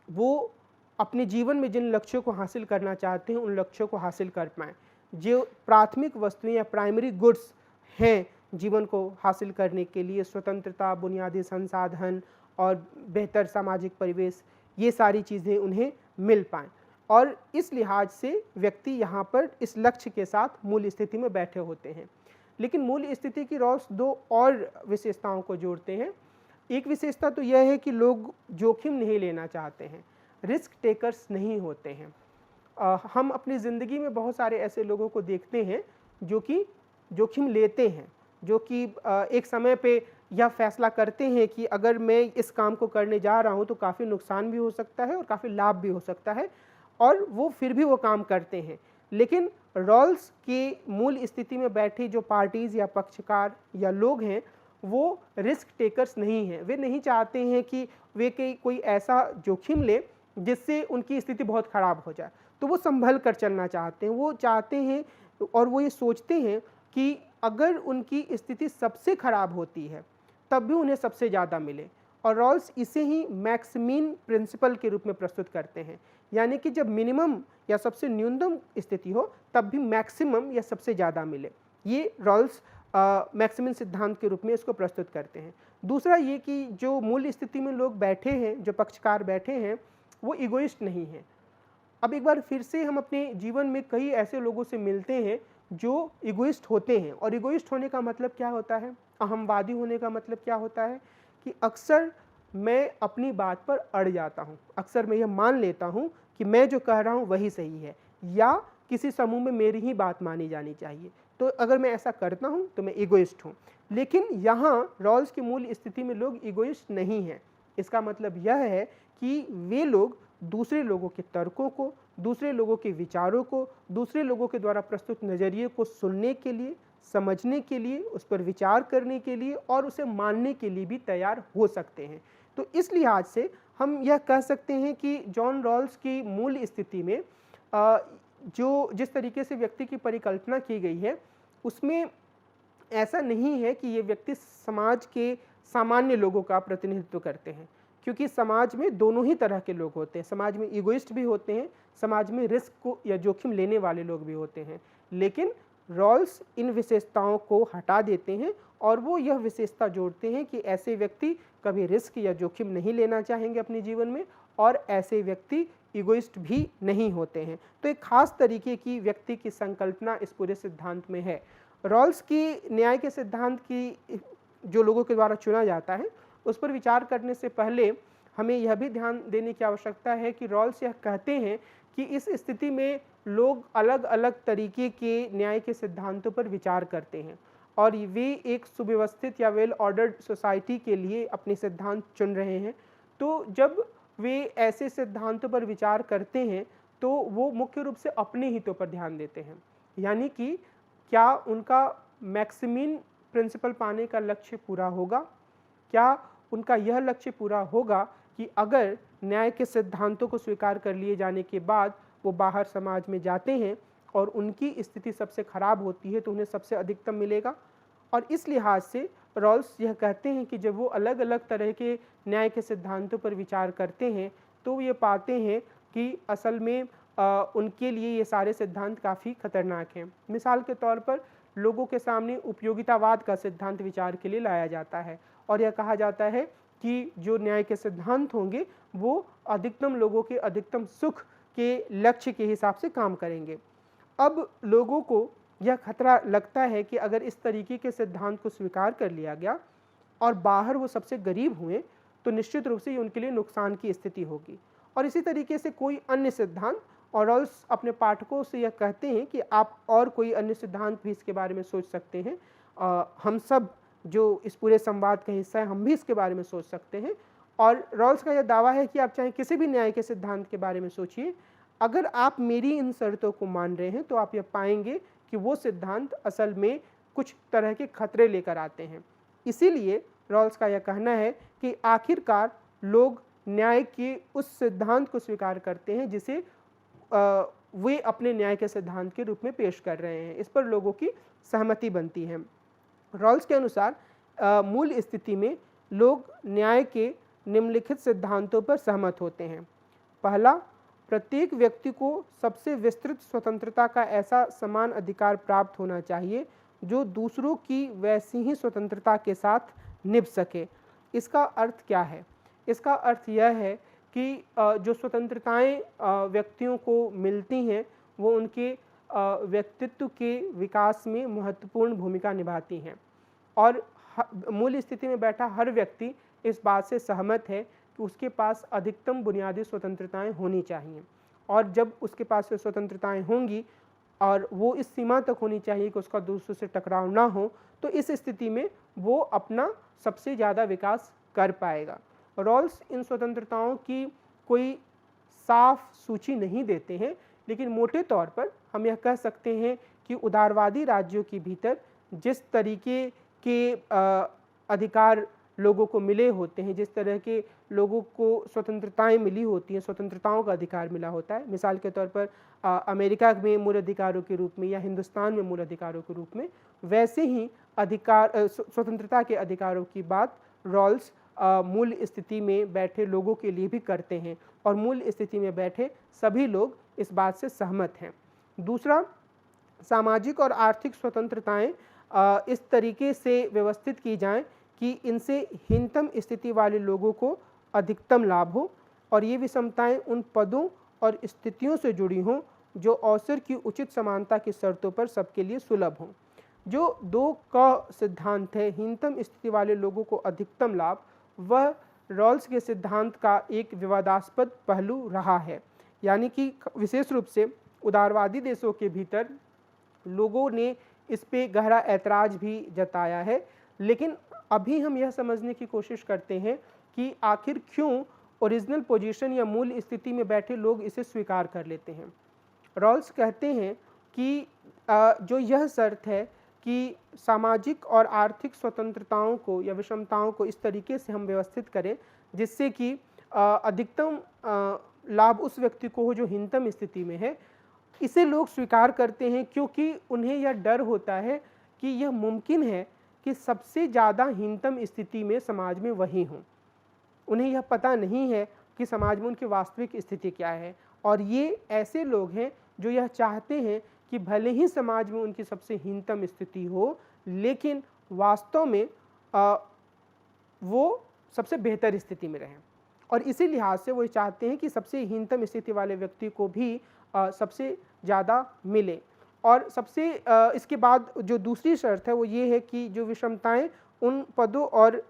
वो अपने जीवन में जिन लक्ष्यों को हासिल करना चाहते हैं उन लक्ष्यों को हासिल कर पाएँ। जो प्राथमिक वस्तुएं या प्राइमरी गुड्स हैं जीवन को हासिल करने के लिए, स्वतंत्रता, बुनियादी संसाधन और बेहतर सामाजिक परिवेश, ये सारी चीज़ें उन्हें मिल पाएँ और इस लिहाज से व्यक्ति यहाँ पर इस लक्ष्य के साथ मूल स्थिति में बैठे होते हैं। लेकिन मूल स्थिति की रॉल्स दो और विशेषताओं को जोड़ते हैं। एक विशेषता तो यह है कि लोग जोखिम नहीं लेना चाहते हैं, रिस्क टेकर्स नहीं होते हैं। हम अपनी ज़िंदगी में बहुत सारे ऐसे लोगों को देखते हैं जो कि जोखिम लेते हैं, जो कि एक समय पे यह फैसला करते हैं कि अगर मैं इस काम को करने जा रहा हूँ तो काफ़ी नुकसान भी हो सकता है और काफ़ी लाभ भी हो सकता है और वो फिर भी वो काम करते हैं। लेकिन रॉल्स की मूल स्थिति में बैठे जो पार्टीज़ या पक्षकार या लोग हैं वो रिस्क टेकर्स नहीं हैं। वे नहीं चाहते हैं कि वे कोई ऐसा जोखिम ले जिससे उनकी स्थिति बहुत ख़राब हो जाए, तो वो संभल कर चलना चाहते हैं। वो चाहते हैं और वो ये सोचते हैं कि अगर उनकी स्थिति सबसे ख़राब होती है तब भी उन्हें सबसे ज़्यादा मिले और रॉल्स इसे ही मैक्सिमीन प्रिंसिपल के रूप में प्रस्तुत करते हैं, यानी कि जब मिनिमम या सबसे न्यूनतम स्थिति हो तब भी मैक्सिमम या सबसे ज़्यादा मिले। ये रॉल्स मैक्सिमम सिद्धांत के रूप में इसको प्रस्तुत करते हैं। दूसरा ये कि जो मूल स्थिति में लोग बैठे हैं, जो पक्षकार बैठे हैं, वो इगोइस्ट नहीं हैं। अब एक बार फिर से हम अपने जीवन में कई ऐसे लोगों से मिलते हैं जो इगोइस्ट होते हैं और इगोइस्ट होने का मतलब क्या होता है, अहमवादी होने का मतलब क्या होता है कि अक्सर मैं अपनी बात पर अड़ जाता हूँ, अक्सर मैं यह मान लेता हूँ कि मैं जो कह रहा हूँ वही सही है या किसी समूह में मेरी ही बात मानी जानी चाहिए, तो अगर मैं ऐसा करता हूँ तो मैं इगोइस्ट हूँ। लेकिन यहाँ रॉल्स की मूल स्थिति में लोग इगोइस्ट नहीं हैं। इसका मतलब यह है कि वे लोग दूसरे लोगों के तर्कों को, दूसरे लोगों के विचारों को, दूसरे लोगों के द्वारा प्रस्तुत नज़रिए को सुनने के लिए, समझने के लिए, उस पर विचार करने के लिए और उसे मानने के लिए भी तैयार हो सकते हैं। तो इस लिहाज से हम यह कह सकते हैं कि जॉन रॉल्स की मूल स्थिति में जो जिस तरीके से व्यक्ति की परिकल्पना की गई है उसमें ऐसा नहीं है कि ये व्यक्ति समाज के सामान्य लोगों का प्रतिनिधित्व करते हैं, क्योंकि समाज में दोनों ही तरह के लोग होते हैं। समाज में इगोइस्ट भी होते हैं, समाज में रिस्क को या जोखिम लेने वाले लोग भी होते हैं। लेकिन रॉल्स इन विशेषताओं को हटा देते हैं और वो यह विशेषता जोड़ते हैं कि ऐसे व्यक्ति कभी रिस्क या जोखिम नहीं लेना चाहेंगे अपने जीवन में और ऐसे व्यक्ति इगोइस्ट भी नहीं होते हैं। तो एक खास तरीके की व्यक्ति की संकल्पना इस पूरे सिद्धांत में है। रॉल्स की न्याय के सिद्धांत की जो लोगों के द्वारा चुना जाता है उस पर विचार करने से पहले हमें यह भी ध्यान देने की आवश्यकता है कि रॉल्स यह कहते हैं कि इस स्थिति में लोग अलग अलग तरीके के न्याय के सिद्धांतों पर विचार करते हैं और वे एक सुव्यवस्थित या वेल ऑर्डर्ड सोसाइटी के लिए अपने सिद्धांत चुन रहे हैं। तो जब वे ऐसे सिद्धांतों पर विचार करते हैं तो वो मुख्य रूप से अपने हितों पर ध्यान देते हैं, यानी कि क्या उनका मैक्सिमीन प्रिंसिपल पाने का लक्ष्य पूरा होगा, क्या उनका यह लक्ष्य पूरा होगा कि अगर न्याय के सिद्धांतों को स्वीकार कर लिए जाने के बाद वो बाहर समाज में जाते हैं और उनकी स्थिति सबसे खराब होती है तो उन्हें सबसे अधिकतम मिलेगा। और इस लिहाज से रॉल्स यह कहते हैं कि जब वो अलग अलग तरह के न्याय के सिद्धांतों पर विचार करते हैं तो वो ये पाते हैं कि असल में उनके लिए ये सारे सिद्धांत काफ़ी खतरनाक हैं। मिसाल के तौर पर लोगों के सामने उपयोगितावाद का सिद्धांत विचार के लिए लाया जाता है और यह कहा जाता है कि जो न्याय के सिद्धांत होंगे वो अधिकतम लोगों के अधिकतम सुख के लक्ष्य के हिसाब से काम करेंगे। अब लोगों को यह खतरा लगता है कि अगर इस तरीके के सिद्धांत को स्वीकार कर लिया गया और बाहर वो सबसे गरीब हुए तो निश्चित रूप से ये उनके लिए नुकसान की स्थिति होगी। और इसी तरीके से कोई अन्य सिद्धांत, और रॉल्स अपने पाठकों से यह कहते हैं कि आप और कोई अन्य सिद्धांत भी इसके बारे में सोच सकते हैं। हम सब जो इस पूरे संवाद का हिस्सा है हम भी इसके बारे में सोच सकते हैं। और रॉल्स का यह दावा है कि आप चाहे किसी भी न्याय के सिद्धांत के बारे में सोचिए, अगर आप मेरी इन शर्तों को मान रहे हैं तो आप यह पाएंगे कि वो सिद्धांत असल में कुछ तरह के खतरे लेकर आते हैं। इसीलिए रॉल्स का यह कहना है कि आखिरकार लोग न्याय के उस सिद्धांत को स्वीकार करते हैं जिसे वे अपने न्याय के सिद्धांत के रूप में पेश कर रहे हैं। इस पर लोगों की सहमति बनती है। रॉल्स के अनुसार मूल स्थिति में लोग न्याय के निम्नलिखित सिद्धांतों पर सहमत होते हैं। पहला, प्रत्येक व्यक्ति को सबसे विस्तृत स्वतंत्रता का ऐसा समान अधिकार प्राप्त होना चाहिए जो दूसरों की वैसी ही स्वतंत्रता के साथ निभ सके। इसका अर्थ क्या है? इसका अर्थ यह है कि जो स्वतंत्रताएं व्यक्तियों को मिलती हैं वो उनके व्यक्तित्व के विकास में महत्वपूर्ण भूमिका निभाती हैं और मूल स्थिति में बैठा हर व्यक्ति इस बात से सहमत है कि उसके पास अधिकतम बुनियादी स्वतंत्रताएं होनी चाहिए। और जब उसके पास ये स्वतंत्रताएं होंगी और वो इस सीमा तक होनी चाहिए कि उसका दूसरों से टकराव ना हो, तो इस स्थिति में वो अपना सबसे ज़्यादा विकास कर पाएगा। रॉल्स इन स्वतंत्रताओं की कोई साफ सूची नहीं देते हैं, लेकिन मोटे तौर पर हम यह कह सकते हैं कि उदारवादी राज्यों के भीतर जिस तरीके के अधिकार लोगों को मिले होते हैं, जिस तरह के लोगों को स्वतंत्रताएं मिली होती हैं, स्वतंत्रताओं का अधिकार मिला होता है, मिसाल के तौर पर अमेरिका में मूल अधिकारों के रूप में या हिंदुस्तान में मूल अधिकारों के रूप में, वैसे ही अधिकार स्वतंत्रता के अधिकारों की बात रॉल्स मूल स्थिति में बैठे लोगों के लिए भी करते हैं और मूल स्थिति में बैठे सभी लोग इस बात से सहमत हैं। दूसरा, सामाजिक और आर्थिक स्वतंत्रताएं इस तरीके से व्यवस्थित की जाएं कि इनसे हीनतम स्थिति वाले लोगों को अधिकतम लाभ हो और ये विषमताएं उन पदों और स्थितियों से जुड़ी हों जो अवसर की उचित समानता की शर्तों पर सबके लिए सुलभ हों। जो 2 का सिद्धांत है, हीनतम स्थिति वाले लोगों को अधिकतम लाभ, वह रॉल्स के सिद्धांत का एक विवादास्पद पहलू रहा है। यानी कि विशेष रूप से उदारवादी देशों के भीतर लोगों ने इस पे गहरा ऐतराज़ भी जताया है, लेकिन अभी हम यह समझने की कोशिश करते हैं कि आखिर क्यों ओरिजिनल पोजीशन या मूल स्थिति में बैठे लोग इसे स्वीकार कर लेते हैं। रॉल्स कहते हैं कि जो यह शर्त है कि सामाजिक और आर्थिक स्वतंत्रताओं को या विषमताओं को इस तरीके से हम व्यवस्थित करें जिससे कि अधिकतम लाभ उस व्यक्ति को हो जो हीनतम स्थिति में है, इसे लोग स्वीकार करते हैं क्योंकि उन्हें यह डर होता है कि यह मुमकिन है कि सबसे ज़्यादा हीनतम स्थिति में समाज में वही हों। उन्हें यह पता नहीं है कि समाज में उनकी वास्तविक स्थिति क्या है और ये ऐसे लोग हैं जो यह चाहते हैं कि भले ही समाज में उनकी सबसे हीनतम स्थिति हो, लेकिन वास्तव में वो सबसे बेहतर स्थिति में रहें और इसी लिहाज से वो चाहते हैं कि सबसे हीनतम स्थिति वाले व्यक्ति को भी सबसे ज़्यादा मिले। और सबसे इसके बाद जो दूसरी शर्त है वो ये है कि जो विषमताएं उन पदों और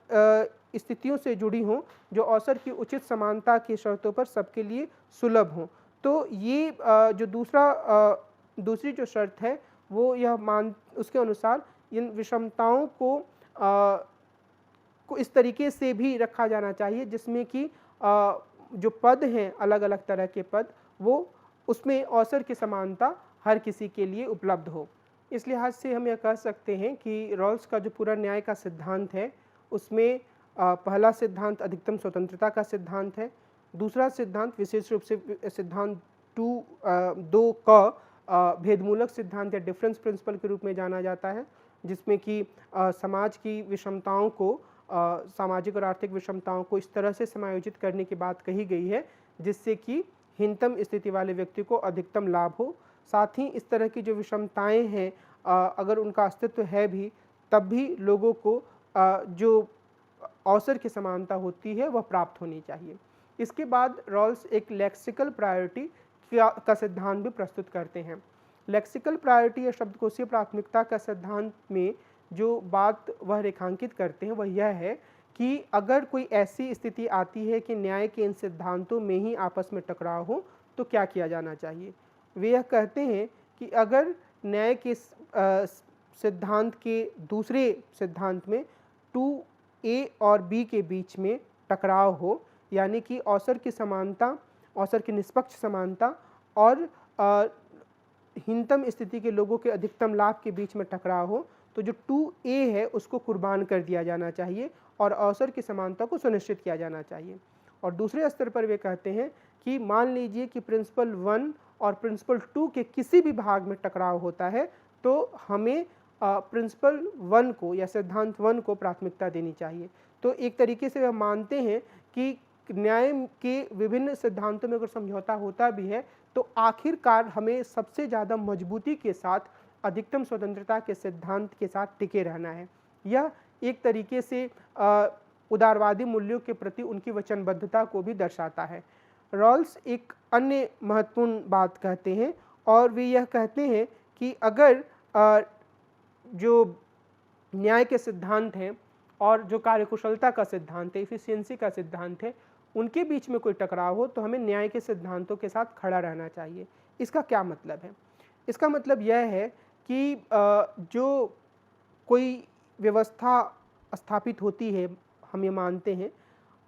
स्थितियों से जुड़ी हों जो अवसर की उचित समानता की शर्तों पर सबके लिए सुलभ हों। तो ये जो दूसरी जो शर्त है वो यह उसके अनुसार इन विषमताओं को इस तरीके से भी रखा जाना चाहिए जिसमें कि जो पद हैं, अलग अलग तरह के पद, वो उसमें अवसर की समानता हर किसी के लिए उपलब्ध हो। इस लिहाज से हम यह कह सकते हैं कि रॉल्स का जो पूरा न्याय का सिद्धांत है, उसमें पहला सिद्धांत अधिकतम स्वतंत्रता का सिद्धांत है। दूसरा सिद्धांत विशेष रूप से सिद्धांत 2 का भेदमूलक सिद्धांत या डिफरेंस प्रिंसिपल के रूप में जाना जाता है, जिसमें कि समाज की विषमताओं को, सामाजिक और आर्थिक विषमताओं को इस तरह से समायोजित करने की बात कही गई है जिससे कि हीनतम स्थिति वाले व्यक्ति को अधिकतम लाभ हो। साथ ही इस तरह की जो विषमताएं हैं, अगर उनका अस्तित्व है भी, तब भी लोगों को जो अवसर की समानता होती है वह प्राप्त होनी चाहिए। इसके बाद रॉल्स एक लेक्सिकल प्रायोरिटी का सिद्धांत भी प्रस्तुत करते हैं। लेक्सिकल प्रायोरिटी या शब्दकोशीय प्राथमिकता का सिद्धांत में जो बात वह रेखांकित करते हैं वह यह है कि अगर कोई ऐसी स्थिति आती है कि न्याय के इन सिद्धांतों में ही आपस में टकराव हो तो क्या किया जाना चाहिए। वे यह कहते हैं कि अगर न्याय के सिद्धांत के दूसरे सिद्धांत में 2A और B के बीच में टकराव हो, यानी कि अवसर की समानता, अवसर की निष्पक्ष समानता और हीनतम स्थिति के लोगों के अधिकतम लाभ के बीच में टकराव हो, तो जो 2A है उसको कुर्बान कर दिया जाना चाहिए और अवसर की समानता को सुनिश्चित किया जाना चाहिए। और दूसरे स्तर पर वे कहते हैं कि मान लीजिए कि प्रिंसिपल 1 और प्रिंसिपल 2 के किसी भी भाग में टकराव होता है तो हमें प्रिंसिपल 1 को या सिद्धांत 1 को प्राथमिकता देनी चाहिए। तो एक तरीके से वे मानते हैं कि न्याय के विभिन्न सिद्धांतों में अगर समझौता होता भी है तो आखिरकार हमें सबसे ज़्यादा मजबूती के साथ अधिकतम स्वतंत्रता के सिद्धांत के साथ टिके रहना है। यह एक तरीके से उदारवादी मूल्यों के प्रति उनकी वचनबद्धता को भी दर्शाता है। रॉल्स एक अन्य महत्वपूर्ण बात कहते हैं और वे यह कहते हैं कि अगर जो न्याय के सिद्धांत हैं और जो कार्यकुशलता का सिद्धांत है, इफिशियंसी का सिद्धांत है, उनके बीच में कोई टकराव हो तो हमें न्याय के सिद्धांतों के साथ खड़ा रहना चाहिए। इसका क्या मतलब है? इसका मतलब यह है कि जो कोई व्यवस्था स्थापित होती है, हम ये मानते हैं,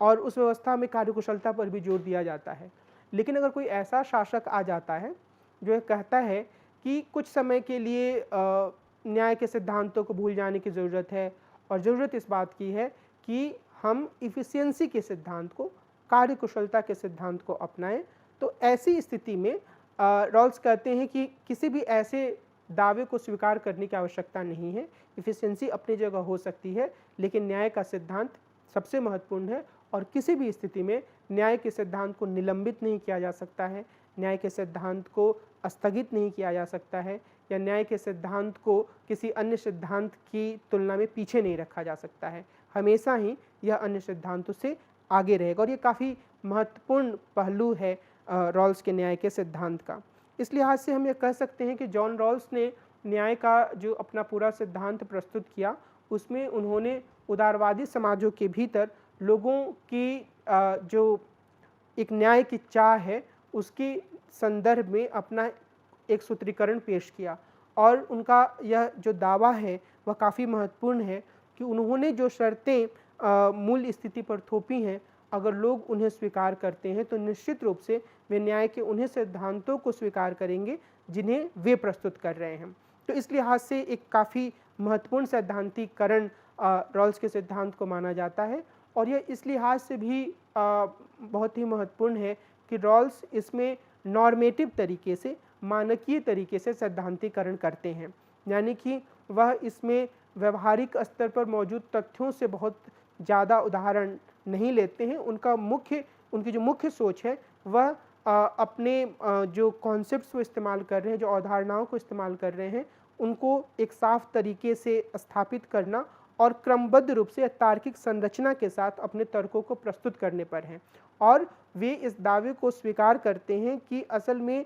और उस व्यवस्था में कार्यकुशलता पर भी जोर दिया जाता है, लेकिन अगर कोई ऐसा शासक आ जाता है जो ये कहता है कि कुछ समय के लिए न्याय के सिद्धांतों को भूल जाने की ज़रूरत है और ज़रूरत इस बात की है कि हम इफ़िशियंसी के सिद्धांत को, कार्यकुशलता के सिद्धांत को अपनाएं, तो ऐसी स्थिति में रॉल्स कहते हैं कि किसी भी ऐसे दावे को स्वीकार करने की आवश्यकता नहीं है। इफ़िशियंसी अपनी जगह हो सकती है, लेकिन न्याय का सिद्धांत सबसे महत्वपूर्ण है और किसी भी स्थिति में न्याय के सिद्धांत को निलंबित नहीं किया जा सकता है, न्याय के सिद्धांत को स्थगित नहीं किया जा सकता है या न्याय के सिद्धांत को किसी अन्य सिद्धांत की तुलना में पीछे नहीं रखा जा सकता है। हमेशा ही यह अन्य सिद्धांतों से आगे रहेगा और ये काफ़ी महत्वपूर्ण पहलू है रॉल्स के न्याय के सिद्धांत का। इस लिहाज से हम ये कह सकते हैं कि जॉन रॉल्स ने न्याय का जो अपना पूरा सिद्धांत प्रस्तुत किया, उसमें उन्होंने उदारवादी समाजों के भीतर लोगों की जो एक न्याय की चाह है उसके संदर्भ में अपना एक सूत्रीकरण पेश किया और उनका यह जो दावा है वह काफ़ी महत्वपूर्ण है कि उन्होंने जो शर्तें मूल स्थिति पर थोपी हैं, अगर लोग उन्हें स्वीकार करते हैं तो निश्चित रूप से वे न्याय के उन्हीं सिद्धांतों को स्वीकार करेंगे जिन्हें वे प्रस्तुत कर रहे हैं। तो इस लिहाज से एक काफ़ी महत्वपूर्ण सैद्धांतिकरण रॉल्स के सिद्धांत को माना जाता है और यह इस लिहाज से भी बहुत ही महत्वपूर्ण है कि रॉल्स इसमें नॉर्मेटिव तरीके से, मानकीय तरीके से सैद्धांतिकरण करते हैं, यानी कि वह इसमें व्यवहारिक स्तर पर मौजूद तथ्यों से बहुत ज़्यादा उदाहरण नहीं लेते हैं। उनकी जो मुख्य सोच है वह अपने जो कॉन्सेप्ट्स वो इस्तेमाल कर रहे हैं, जो अवधारणाओं को इस्तेमाल कर रहे हैं, उनको एक साफ तरीके से स्थापित करना और क्रमबद्ध रूप से तार्किक संरचना के साथ अपने तर्कों को प्रस्तुत करने पर हैं। और वे इस दावे को स्वीकार करते हैं कि असल में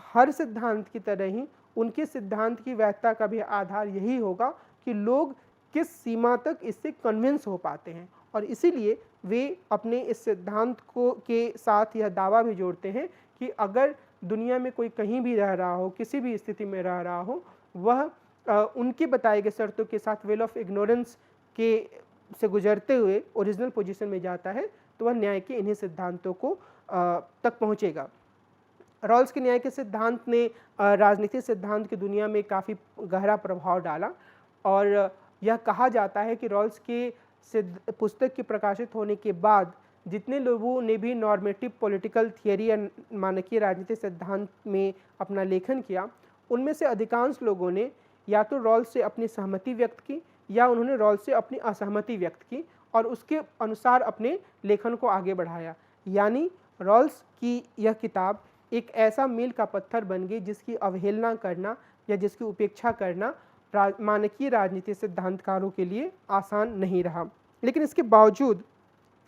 हर सिद्धांत की तरह ही उनके सिद्धांत की वैधता का भी आधार यही होगा कि लोग किस सीमा तक इससे कन्विंस हो पाते हैं, और इसीलिए वे अपने इस सिद्धांत को के साथ यह दावा भी जोड़ते हैं कि अगर दुनिया में कोई कहीं भी रह रहा हो, किसी भी स्थिति में रह रहा हो, वह उनके बताए गए शर्तों के साथ वेल ऑफ इग्नोरेंस के से गुजरते हुए ओरिजिनल पोजीशन में जाता है, तो वह न्याय के इन्हीं सिद्धांतों को तक पहुँचेगा। रॉल्स के न्याय के सिद्धांत ने राजनीतिक सिद्धांत की दुनिया में काफ़ी गहरा प्रभाव डाला और यह कहा जाता है कि रॉल्स के पुस्तक के प्रकाशित होने के बाद जितने लोगों ने भी नॉर्मेटिव पॉलिटिकल थियरी या मानकीय राजनीतिक सिद्धांत में अपना लेखन किया, उनमें से अधिकांश लोगों ने या तो रॉल्स से अपनी सहमति व्यक्त की या उन्होंने रॉल्स से अपनी असहमति व्यक्त की और उसके अनुसार अपने लेखन को आगे बढ़ाया। यानी रॉल्स की यह किताब एक ऐसा मील का पत्थर बन गई जिसकी अवहेलना करना या जिसकी उपेक्षा करना मानकीय राजनीतिक सिद्धांतकारों के लिए आसान नहीं रहा। लेकिन इसके बावजूद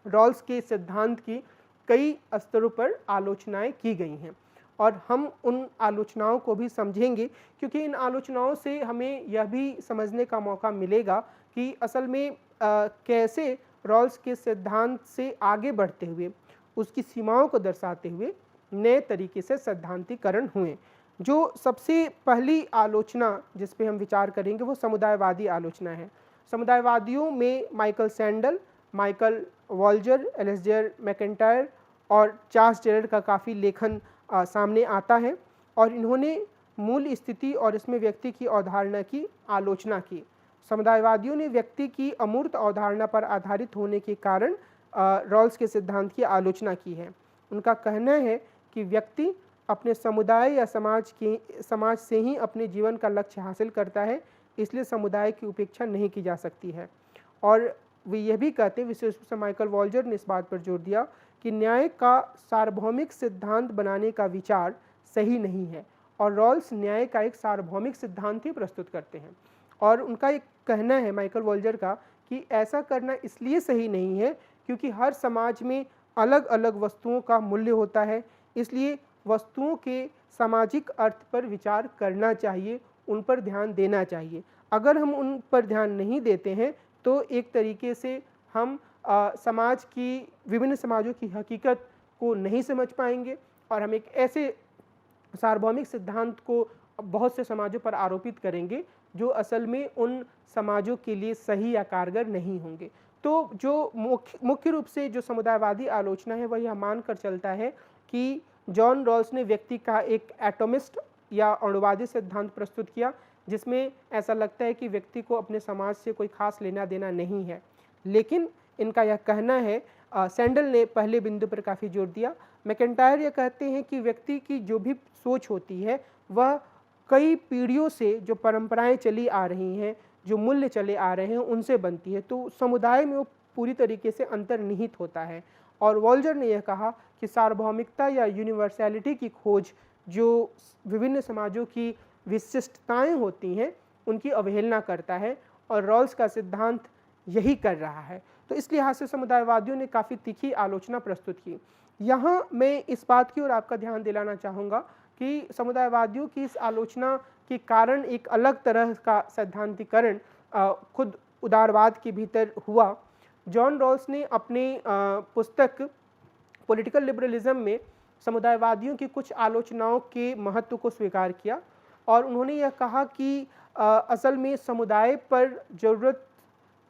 रॉल्स के सिद्धांत की कई स्तरों पर आलोचनाएं की गई हैं और हम उन आलोचनाओं को भी समझेंगे, क्योंकि इन आलोचनाओं से हमें यह भी समझने का मौका मिलेगा कि असल में कैसे रॉल्स के सिद्धांत से आगे बढ़ते हुए उसकी सीमाओं को दर्शाते हुए नए तरीके से सैद्धांतिकरण हुए। जो सबसे पहली आलोचना जिस पे हम विचार करेंगे वो समुदायवादी आलोचना है। समुदायवादियों में Michael Sandel, Michael Walzer, Alexander MacIntyre और चार्ल्स जेरर का काफ़ी लेखन सामने आता है और इन्होंने मूल स्थिति और इसमें व्यक्ति की अवधारणा की आलोचना की। समुदायवादियों ने व्यक्ति की अमूर्त अवधारणा पर आधारित होने के कारण रॉल्स के सिद्धांत की आलोचना की है। उनका कहना है कि व्यक्ति अपने समुदाय या समाज से ही अपने जीवन का लक्ष्य हासिल करता है, इसलिए समुदाय की उपेक्षा नहीं की जा सकती है। और वे यह भी कहते हैं, विशेष रूप से माइकल वॉल्जर ने इस बात पर जोर दिया कि न्याय का सार्वभौमिक सिद्धांत बनाने का विचार सही नहीं है और रॉल्स न्याय का एक सार्वभौमिक सिद्धांत ही प्रस्तुत करते हैं। और उनका एक कहना है माइकल वॉल्जर का कि ऐसा करना इसलिए सही नहीं है क्योंकि हर समाज में अलग अलग वस्तुओं का मूल्य होता है, इसलिए वस्तुओं के सामाजिक अर्थ पर विचार करना चाहिए, उन पर ध्यान देना चाहिए। अगर हम उन पर ध्यान नहीं देते हैं तो एक तरीके से हम समाज की विभिन्न समाजों की हकीकत को नहीं समझ पाएंगे और हम एक ऐसे सार्वभौमिक सिद्धांत को बहुत से समाजों पर आरोपित करेंगे जो असल में उन समाजों के लिए सही या कारगर नहीं होंगे। तो जो मुख्य रूप से जो समुदायवादी आलोचना है वह यह मानकर चलता है कि जॉन रॉल्स ने व्यक्ति का एक एटोमिस्ट या अणुवादी सिद्धांत प्रस्तुत किया, जिसमें ऐसा लगता है कि व्यक्ति को अपने समाज से कोई खास लेना देना नहीं है। लेकिन इनका यह कहना है, सैंडल ने पहले बिंदु पर काफ़ी जोर दिया। मैकेंटायर यह कहते हैं कि व्यक्ति की जो भी सोच होती है वह कई पीढ़ियों से जो परंपराएं चली आ रही हैं, जो मूल्य चले आ रहे हैं, उनसे बनती है, तो समुदाय में वो पूरी तरीके से अंतर्निहित होता है। और वॉल्जर ने यह कहा कि सार्वभौमिकता या यूनिवर्सैलिटी की खोज जो विभिन्न समाजों की विशिष्टताएं होती हैं उनकी अवहेलना करता है और रॉल्स का सिद्धांत यही कर रहा है। तो इस लिहाज से समुदायवादियों ने काफ़ी तीखी आलोचना प्रस्तुत की। यहाँ मैं इस बात की ओर आपका ध्यान दिलाना चाहूँगा कि समुदायवादियों की इस आलोचना के कारण एक अलग तरह का सैद्धांतिकरण खुद उदारवाद के भीतर हुआ। जॉन रॉल्स ने अपने पुस्तक पॉलिटिकल लिबरलिज्म में समुदायवादियों की कुछ आलोचनाओं के महत्व को स्वीकार किया और उन्होंने यह कहा कि असल में समुदाय पर ज़रूरत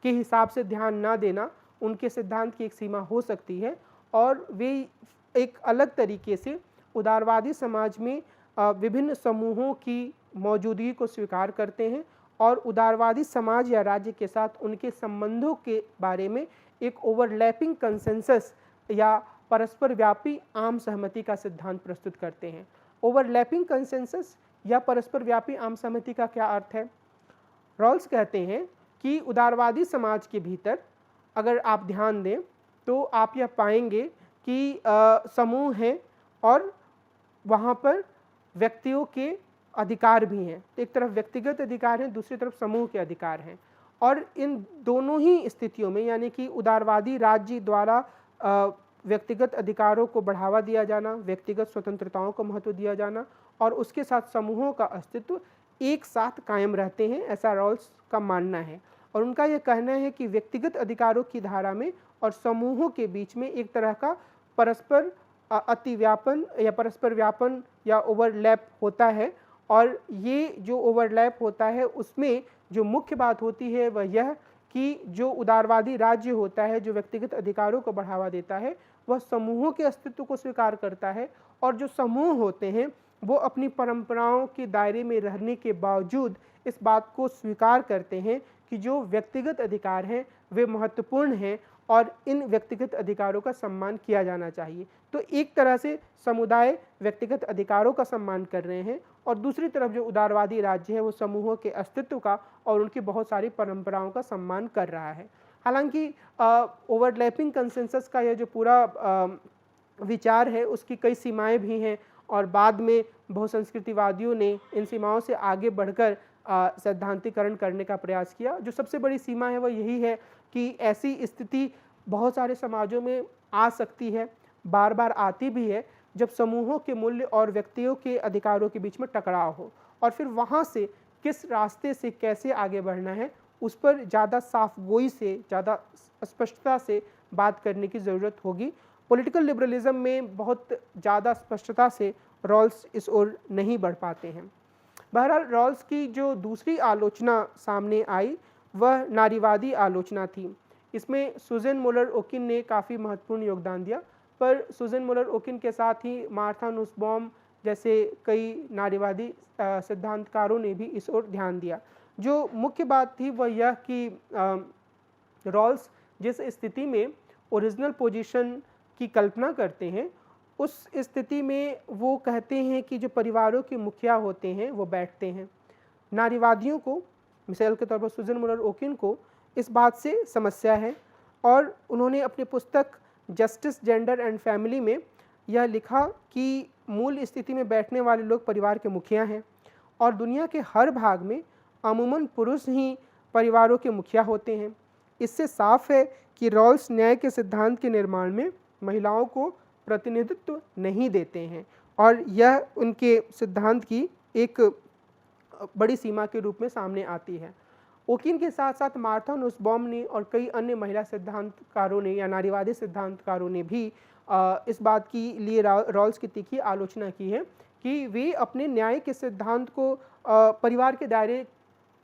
के हिसाब से ध्यान ना देना उनके सिद्धांत की एक सीमा हो सकती है और वे एक अलग तरीके से उदारवादी समाज में विभिन्न समूहों की मौजूदगी को स्वीकार करते हैं और उदारवादी समाज या राज्य के साथ उनके संबंधों के बारे में एक ओवरलैपिंग कंसेंसस या परस्पर व्यापी आम सहमति का सिद्धांत प्रस्तुत करते हैं। ओवरलैपिंग कंसेंसस या परस्पर व्यापी आम सहमति का क्या अर्थ है? रॉल्स कहते हैं कि उदारवादी समाज के भीतर अगर आप ध्यान दें तो आप यह पाएंगे कि समूह हैं और वहाँ पर व्यक्तियों के अधिकार भी हैं। तो एक तरफ व्यक्तिगत अधिकार हैं, दूसरी तरफ समूह के अधिकार हैं और इन दोनों ही स्थितियों में यानी कि उदारवादी राज्य द्वारा व्यक्तिगत अधिकारों को बढ़ावा दिया जाना, व्यक्तिगत स्वतंत्रताओं को महत्व दिया जाना और उसके साथ समूहों का अस्तित्व एक साथ कायम रहते हैं, ऐसा रॉल्स का मानना है। और उनका यह कहना है कि व्यक्तिगत अधिकारों की धारा में और समूहों के बीच में एक तरह का परस्पर अतिव्यापन या परस्पर व्यापन या ओवरलैप होता है और ये जो ओवरलैप होता है उसमें जो मुख्य बात होती है वह यह कि जो उदारवादी राज्य होता है, जो व्यक्तिगत अधिकारों को बढ़ावा देता है, वह समूहों के अस्तित्व को स्वीकार करता है और जो समूह होते हैं वो अपनी परंपराओं के दायरे में रहने के बावजूद इस बात को स्वीकार करते हैं कि जो व्यक्तिगत अधिकार हैं वे महत्वपूर्ण हैं और इन व्यक्तिगत अधिकारों का सम्मान किया जाना चाहिए। तो एक तरह से समुदाय व्यक्तिगत अधिकारों का सम्मान कर रहे हैं और दूसरी तरफ जो उदारवादी राज्य है वो समूहों के अस्तित्व का और उनकी बहुत सारी परंपराओं का सम्मान कर रहा है। हालांकि ओवरलैपिंग कंसेंसस का यह जो पूरा विचार है उसकी कई सीमाएं भी हैं और बाद में बहुसंस्कृतिवादियों ने इन सीमाओं से आगे बढ़कर सैद्धांतिकरण करने का प्रयास किया। जो सबसे बड़ी सीमा है वह यही है कि ऐसी स्थिति बहुत सारे समाजों में आ सकती है, बार बार आती भी है, जब समूहों के मूल्य और व्यक्तियों के अधिकारों के बीच में टकराव हो और फिर वहाँ से किस रास्ते से कैसे आगे बढ़ना है उस पर ज़्यादा साफ गोई से, ज़्यादा स्पष्टता से बात करने की ज़रूरत होगी। पॉलिटिकल लिबरलिज्म में बहुत ज़्यादा स्पष्टता से रॉल्स इस ओर नहीं बढ़ पाते हैं। बहरहाल रॉल्स की जो दूसरी आलोचना सामने आई वह नारीवादी आलोचना थी। इसमें सुज़ैन मुलर ओकिन ने काफ़ी महत्वपूर्ण योगदान दिया, पर सुज़ैन मुलर ओकिन के साथ ही मार्था नुसबॉम जैसे कई नारीवादी सिद्धांतकारों ने भी इस ओर ध्यान दिया। जो मुख्य बात थी वह यह कि रॉल्स जिस स्थिति में ओरिजिनल पोजीशन की कल्पना करते हैं उस स्थिति में वो कहते हैं कि जो परिवारों के मुखिया होते हैं वो बैठते हैं। नारीवादियों को, मिसाल के तौर पर सुज़ैन मुलर ओकिन को इस बात से समस्या है और उन्होंने अपनी पुस्तक जस्टिस, जेंडर एंड फैमिली में यह लिखा कि मूल स्थिति में बैठने वाले लोग परिवार के मुखिया हैं और दुनिया के हर भाग में अमूमन पुरुष ही परिवारों के मुखिया होते हैं। इससे साफ है कि रॉल्स न्याय के सिद्धांत के निर्माण में महिलाओं को प्रतिनिधित्व नहीं देते हैं और यह उनके सिद्धांत की एक बड़ी सीमा के रूप में सामने आती है। ओकिन के साथ साथ मार्था नुसबॉम ने और कई अन्य महिला सिद्धांतकारों ने या नारीवादी सिद्धांतकारों ने भी इस बात की लिए रॉल्स की तीखी आलोचना की है कि वे अपने न्याय के सिद्धांत को परिवार के दायरे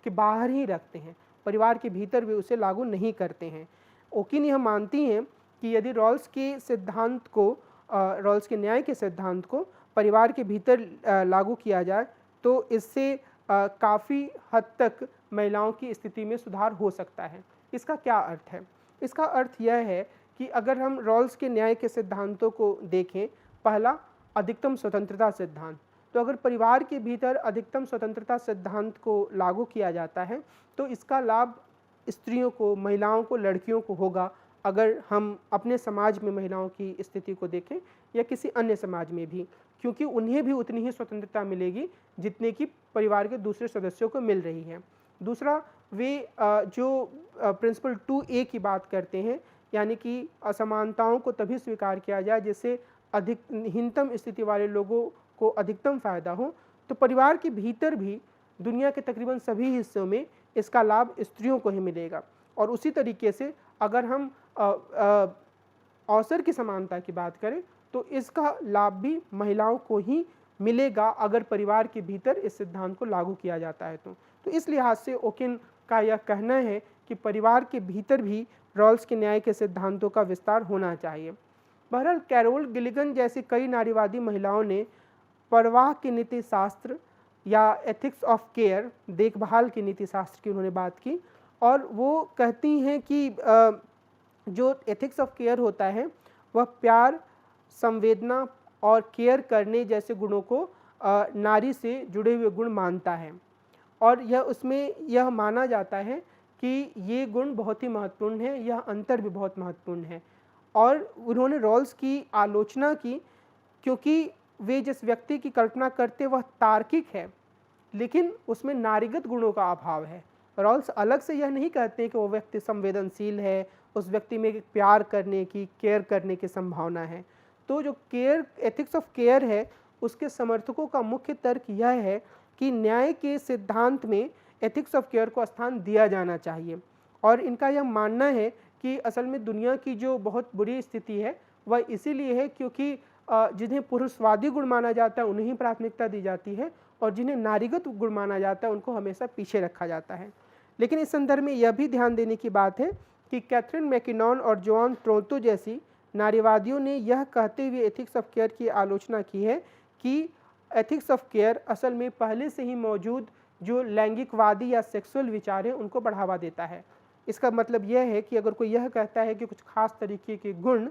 के बाहर ही रखते हैं, परिवार के भीतर वे उसे लागू नहीं करते हैं। ओकिन यह मानती हैं कि यदि रॉल्स के सिद्धांत को, रॉल्स के न्याय के सिद्धांत को परिवार के भीतर लागू किया जाए तो इससे काफ़ी हद तक महिलाओं की स्थिति में सुधार हो सकता है। इसका क्या अर्थ है? इसका अर्थ यह है कि अगर हम रॉल्स के न्याय के सिद्धांतों को देखें, पहला अधिकतम स्वतंत्रता सिद्धांत, तो अगर परिवार के भीतर अधिकतम स्वतंत्रता सिद्धांत को लागू किया जाता है तो इसका लाभ स्त्रियों को, महिलाओं को, लड़कियों को होगा। अगर हम अपने समाज में महिलाओं की स्थिति को देखें या किसी अन्य समाज में भी, क्योंकि उन्हें भी उतनी ही स्वतंत्रता मिलेगी जितने की परिवार के दूसरे सदस्यों को मिल रही है। दूसरा, वे जो प्रिंसिपल 2A की बात करते हैं, यानी कि असमानताओं को तभी स्वीकार किया जाए जिससे हीनतम स्थिति वाले लोगों को अधिकतम फ़ायदा हो। तो परिवार के भीतर भी दुनिया के तकरीबन सभी हिस्सों में इसका लाभ स्त्रियों को ही मिलेगा। और उसी तरीके से अगर हम अवसर की समानता की बात करें तो इसका लाभ भी महिलाओं को ही मिलेगा अगर परिवार के भीतर इस सिद्धांत को लागू किया जाता है। तो इस लिहाज से ओकिन का यह कहना है कि परिवार के भीतर भी रॉल्स के न्याय के सिद्धांतों का विस्तार होना चाहिए। बहरहाल कैरोल गिलिगन जैसी कई नारीवादी महिलाओं ने परवाह की नीति शास्त्र या एथिक्स ऑफ केयर, देखभाल की नीति शास्त्र की उन्होंने बात की और वो कहती हैं कि जो एथिक्स ऑफ केयर होता है वह प्यार, संवेदना और केयर करने जैसे गुणों को नारी से जुड़े हुए गुण मानता है और यह उसमें यह माना जाता है कि ये गुण बहुत ही महत्वपूर्ण है, यह अंतर भी बहुत महत्वपूर्ण है। और उन्होंने रॉल्स की आलोचना की क्योंकि वे जिस व्यक्ति की कल्पना करते वह तार्किक है लेकिन उसमें नारीगत गुणों का अभाव है। रॉल्स अलग से यह नहीं कहते कि वो व्यक्ति संवेदनशील है, उस व्यक्ति में प्यार करने की, केयर करने की संभावना है। तो जो केयर, एथिक्स ऑफ केयर है, उसके समर्थकों का मुख्य तर्क यह है कि न्याय के सिद्धांत में एथिक्स ऑफ केयर को स्थान दिया जाना चाहिए और इनका यह मानना है कि असल में दुनिया की जो बहुत बुरी स्थिति है वह इसीलिए है क्योंकि जिन्हें पुरुषवादी गुण माना जाता है उन्हें ही प्राथमिकता दी जाती है और जिन्हें नारीगत गुण माना जाता है उनको हमेशा पीछे रखा जाता है। लेकिन इस संदर्भ में यह भी ध्यान देने की बात है कि कैथरीन मैकिनॉन और जोआन टोronto जैसी नारीवादियों ने यह कहते हुए एथिक्स ऑफ केयर की आलोचना की है कि एथिक्स ऑफ केयर असल में पहले से ही मौजूद जो लैंगिकवादी या सेक्सुअल विचार हैं उनको बढ़ावा देता है। इसका मतलब यह है कि अगर कोई यह कहता है कि कुछ खास तरीके के गुण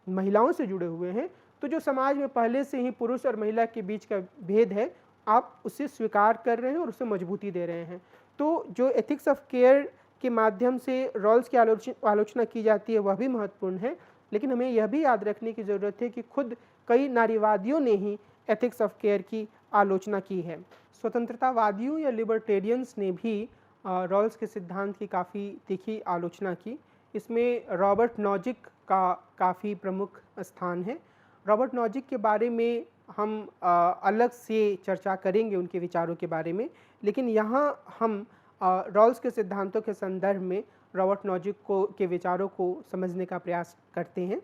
महिलाओं से जुड़े हुए हैं, तो जो समाज में पहले से ही पुरुष और महिला के बीच का भेद है, आप उसे स्वीकार कर रहे हैं और उसे मजबूती दे रहे हैं। तो जो एथिक्स ऑफ केयर के माध्यम से रॉल्स की आलोचना की जाती है वह भी महत्वपूर्ण है, लेकिन हमें यह भी याद रखने की ज़रूरत है कि खुद कई नारीवादियों ने ही एथिक्स ऑफ केयर की आलोचना की है। स्वतंत्रतावादियों या लिबर्टेरियंस ने भी रॉल्स के सिद्धांत की काफ़ी तीखी आलोचना की। इसमें रॉबर्ट नॉजिक का काफ़ी प्रमुख स्थान है। रॉबर्ट नॉजिक के बारे में हम अलग से चर्चा करेंगे उनके विचारों के बारे में, लेकिन यहाँ हम रॉल्स के सिद्धांतों के संदर्भ में रॉबर्ट नॉजिक के विचारों को समझने का प्रयास करते हैं।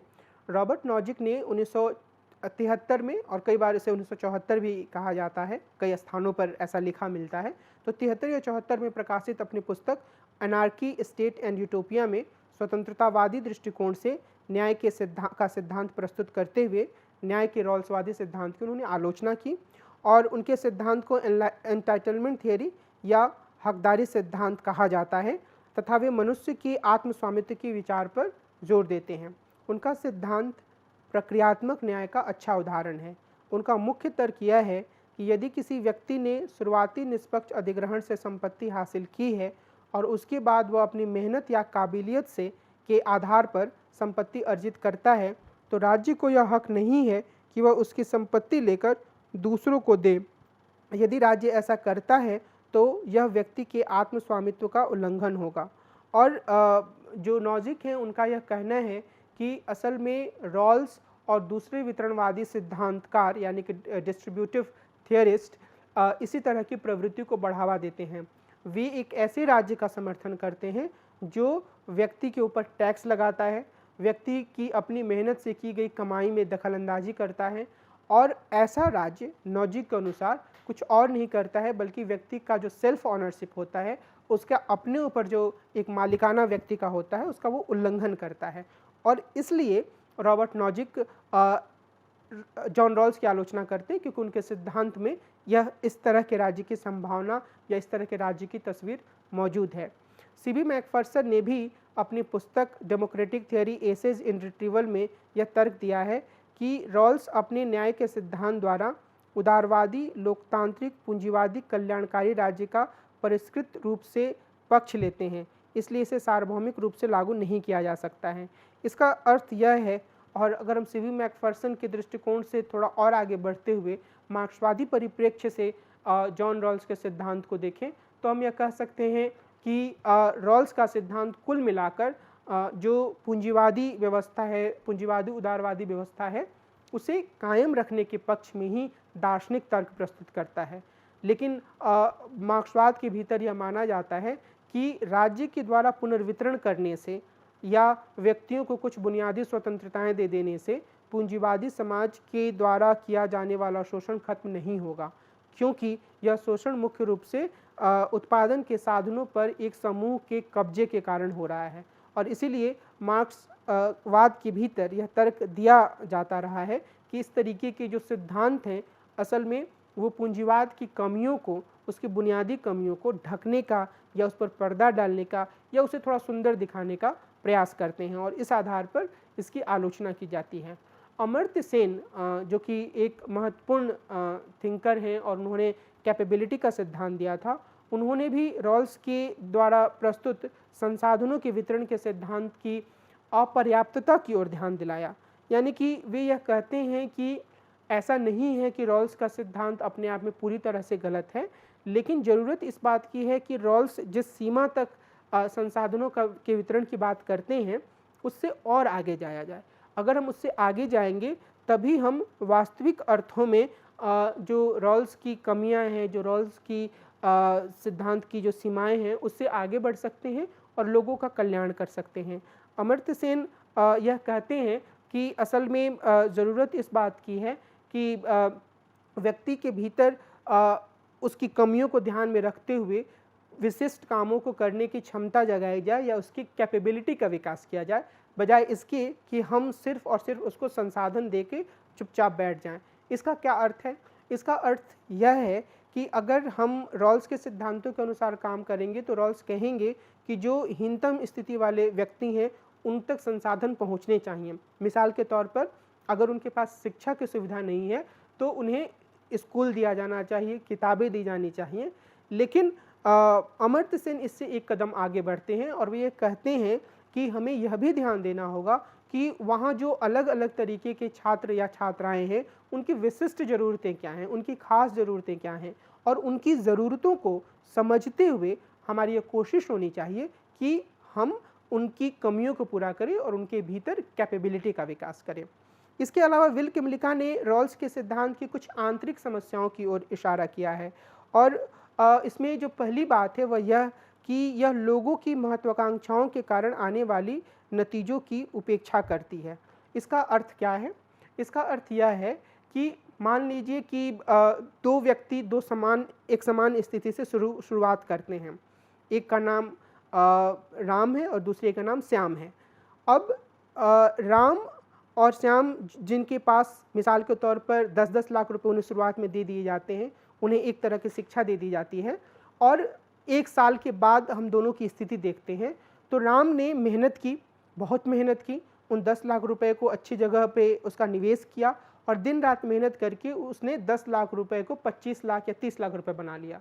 रॉबर्ट नॉजिक ने 1973 में, और कई बार इसे 1974 भी कहा जाता है, कई स्थानों पर ऐसा लिखा मिलता है, तो 73 या 74 में प्रकाशित अपनी पुस्तक एनार्की स्टेट एंड यूटोपिया में स्वतंत्रतावादी दृष्टिकोण से न्याय के सिद्धांत प्रस्तुत करते हुए न्याय के रॉल्सवादी सिद्धांत की उन्होंने आलोचना की और उनके सिद्धांत को एंटाइटलमेंट थियरी या हकदारी सिद्धांत कहा जाता है तथा वे मनुष्य की आत्मस्वामित्व के विचार पर जोर देते हैं। उनका सिद्धांत प्रक्रियात्मक न्याय का अच्छा उदाहरण है। उनका मुख्य तर्क यह है कि यदि किसी व्यक्ति ने शुरुआती निष्पक्ष अधिग्रहण से संपत्ति हासिल की है और उसके बाद वह अपनी मेहनत या काबिलियत से के आधार पर संपत्ति अर्जित करता है, तो राज्य को यह हक नहीं है कि वह उसकी संपत्ति लेकर दूसरों को दे। यदि राज्य ऐसा करता है तो यह व्यक्ति के आत्मस्वामित्व का उल्लंघन होगा। और जो नॉजिक हैं उनका यह कहना है कि असल में रॉल्स और दूसरे वितरणवादी सिद्धांतकार यानी कि डिस्ट्रीब्यूटिव थियरिस्ट इसी तरह की प्रवृत्ति को बढ़ावा देते हैं। वे एक ऐसे राज्य का समर्थन करते हैं जो व्यक्ति के ऊपर टैक्स लगाता है, व्यक्ति की अपनी मेहनत से की गई कमाई में दखलंदाजी करता है, और ऐसा राज्य नॉजिक के अनुसार कुछ और नहीं करता है बल्कि व्यक्ति का जो सेल्फ ऑनरशिप होता है, उसका अपने ऊपर जो एक मालिकाना व्यक्ति का होता है उसका वो उल्लंघन करता है। और इसलिए रॉबर्ट नॉजिक जॉन रॉल्स की आलोचना करते हैं क्योंकि उनके सिद्धांत में यह इस तरह के राज्य की संभावना या इस तरह के राज्य की तस्वीर मौजूद है। सीबी मैकफर्सन ने भी अपनी पुस्तक democratic theory essays in retrieval में यह तर्क दिया है कि रॉल्स अपने न्याय के सिद्धांत द्वारा उदारवादी, लोकतांत्रिक, पूंजीवादी, कल्याणकारी राज्य का परिष्कृत रूप से पक्ष लेते हैं, इसलिए इसे सार्वभौमिक रूप से लागू नहीं किया जा सकता है। इसका अर्थ यह है, और अगर हम सीबी मैकफर्सन के दृष्टिकोण से थोड़ा और आगे बढ़ते हुए मार्क्सवादी परिप्रेक्ष्य से जॉन रॉल्स के सिद्धांत को देखें तो हम यह कह सकते हैं कि रॉल्स का सिद्धांत कुल मिलाकर जो पूंजीवादी व्यवस्था है, पूंजीवादी उदारवादी व्यवस्था है, उसे कायम रखने के पक्ष में ही दार्शनिक तर्क प्रस्तुत करता है। लेकिन मार्क्सवाद के भीतर यह माना जाता है कि राज्य के द्वारा पुनर्वितरण करने से या व्यक्तियों को कुछ बुनियादी स्वतंत्रताएं दे देने से पूंजीवादी समाज के द्वारा किया जाने वाला शोषण खत्म नहीं होगा, क्योंकि यह शोषण मुख्य रूप से उत्पादन के साधनों पर एक समूह के कब्जे के कारण हो रहा है। और इसीलिए मार्क्सवाद के भीतर यह तर्क दिया जाता रहा है कि इस तरीके के जो सिद्धांत हैं असल में वो पूंजीवाद की कमियों को, उसकी बुनियादी कमियों को ढकने का या उस पर पर्दा डालने का या उसे थोड़ा सुंदर दिखाने का प्रयास करते हैं, और इस आधार पर इसकी आलोचना की जाती है। अमर्त्य सेन जो कि एक महत्वपूर्ण थिंकर हैं और उन्होंने कैपेबिलिटी का सिद्धांत दिया था, उन्होंने भी रॉल्स के द्वारा प्रस्तुत संसाधनों के वितरण के सिद्धांत की अपर्याप्तता की ओर ध्यान दिलाया। यानी कि वे यह कहते हैं कि ऐसा नहीं है कि रॉल्स का सिद्धांत अपने आप में पूरी तरह से गलत है, लेकिन ज़रूरत इस बात की है कि रॉल्स जिस सीमा तक संसाधनों के वितरण की बात करते हैं उससे और आगे जाया जाए। अगर हम उससे आगे जाएंगे तभी हम वास्तविक अर्थों में जो रॉल्स की कमियां हैं, जो रॉल्स की सिद्धांत की जो सीमाएं हैं, उससे आगे बढ़ सकते हैं और लोगों का कल्याण कर सकते हैं। अमर्त्य सेन यह कहते हैं कि असल में ज़रूरत इस बात की है कि व्यक्ति के भीतर उसकी कमियों को ध्यान में रखते हुए विशिष्ट कामों को करने की क्षमता जगाई जाए या उसकी कैपेबिलिटी का विकास किया जाए, बजाय इसके कि हम सिर्फ और सिर्फ उसको संसाधन दे के चुपचाप बैठ जाएं। इसका क्या अर्थ है? इसका अर्थ यह है कि अगर हम रॉल्स के सिद्धांतों के अनुसार काम करेंगे तो रॉल्स कहेंगे कि जो हीनतम स्थिति वाले व्यक्ति हैं उन तक संसाधन पहुंचने चाहिए। मिसाल के तौर पर अगर उनके पास शिक्षा की सुविधा नहीं है तो उन्हें स्कूल दिया जाना चाहिए, किताबें दी जानी चाहिए। लेकिन अमर्त्य सेन इससे एक कदम आगे बढ़ते हैं और वे ये कहते हैं कि हमें यह भी ध्यान देना होगा कि वहाँ जो अलग अलग तरीके के छात्र या छात्राएं हैं उनकी विशिष्ट ज़रूरतें क्या हैं, उनकी खास ज़रूरतें क्या हैं, और उनकी ज़रूरतों को समझते हुए हमारी ये कोशिश होनी चाहिए कि हम उनकी कमियों को पूरा करें और उनके भीतर कैपेबिलिटी का विकास करें। इसके अलावा विल किमलिका ने रॉल्स के सिद्धांत की कुछ आंतरिक समस्याओं की ओर इशारा किया है और इसमें जो पहली बात है वह यह कि यह लोगों की महत्वाकांक्षाओं के कारण आने वाली नतीजों की उपेक्षा करती है। इसका अर्थ क्या है? इसका अर्थ यह है कि मान लीजिए कि दो व्यक्ति एक समान स्थिति से शुरुआत करते हैं। एक का नाम राम है और दूसरे का नाम श्याम है। अब राम और श्याम जिनके पास मिसाल के तौर पर 10-10 लाख रुपए उन्हें शुरुआत में दे दिए जाते हैं, उन्हें एक तरह की शिक्षा दे दी जाती है और 1 साल के बाद हम दोनों की स्थिति देखते हैं तो राम ने मेहनत की, बहुत मेहनत की, उन 10 लाख रुपए को अच्छी जगह पे उसका निवेश किया और दिन रात मेहनत करके उसने 10 लाख रुपए को 25 लाख या 30 लाख रुपए बना लिया।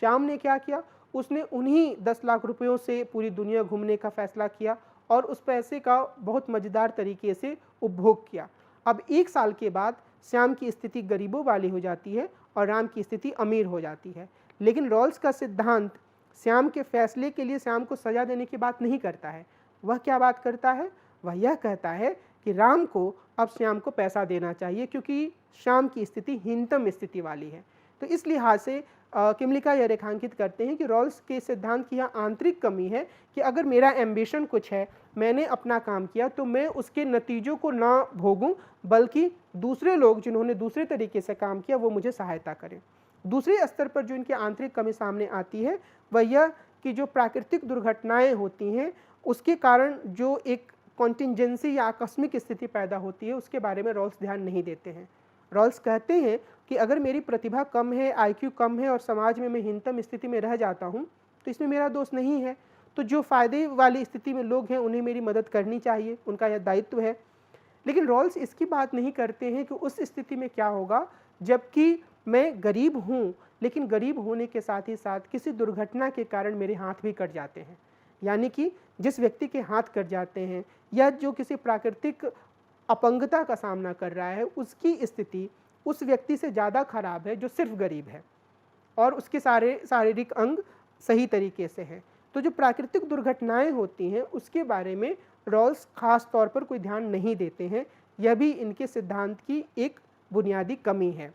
श्याम ने क्या किया? उसने उन्हीं 10 लाख रुपयों से पूरी दुनिया घूमने का फैसला किया और उस पैसे का बहुत मज़ेदार तरीके से उपभोग किया। अब 1 साल के बाद श्याम की स्थिति गरीबों वाली हो जाती है और राम की स्थिति अमीर हो जाती है। लेकिन रॉल्स का सिद्धांत श्याम के फैसले के लिए श्याम को सज़ा देने की बात नहीं करता है। वह क्या बात करता है? वह यह कहता है कि राम को अब श्याम को पैसा देना चाहिए क्योंकि श्याम की स्थिति हीनतम स्थिति वाली है। तो इस लिहाज से किमलिका यह रेखांकित करते हैं कि रॉल्स के सिद्धांत की यह आंतरिक कमी है कि अगर मेरा एम्बिशन कुछ है, मैंने अपना काम किया तो मैं उसके नतीजों को ना भोगूं बल्कि दूसरे लोग जिन्होंने दूसरे तरीके से काम किया वो मुझे सहायता करें। दूसरे स्तर पर जो इनकी आंतरिक कमी सामने आती है वह यह कि जो प्राकृतिक दुर्घटनाएं होती हैं उसके कारण जो एक कॉन्टिंजेंसी या आकस्मिक स्थिति पैदा होती है उसके बारे में रॉल्स ध्यान नहीं देते हैं। रॉल्स कहते हैं कि अगर मेरी प्रतिभा कम है, आईक्यू कम है और समाज में मैं हीनतम स्थिति में रह जाता हूँ तो इसमें मेरा दोष नहीं है। तो जो फ़ायदे वाली स्थिति में लोग हैं उन्हें मेरी मदद करनी चाहिए, उनका यह दायित्व है। लेकिन रॉल्स इसकी बात नहीं करते हैं कि उस स्थिति में क्या होगा जबकि मैं गरीब हूँ, लेकिन गरीब होने के साथ ही साथ किसी दुर्घटना के कारण मेरे हाथ भी कट जाते हैं। यानी कि जिस व्यक्ति के हाथ कट जाते हैं या जो किसी प्राकृतिक अपंगता का सामना कर रहा है उसकी स्थिति उस व्यक्ति से ज़्यादा खराब है जो सिर्फ गरीब है और उसके सारे शारीरिक अंग सही तरीके से हैं। तो जो प्राकृतिक दुर्घटनाएं होती हैं उसके बारे में रॉल्स खास तौर पर कोई ध्यान नहीं देते हैं। यह भी इनके सिद्धांत की एक बुनियादी कमी है।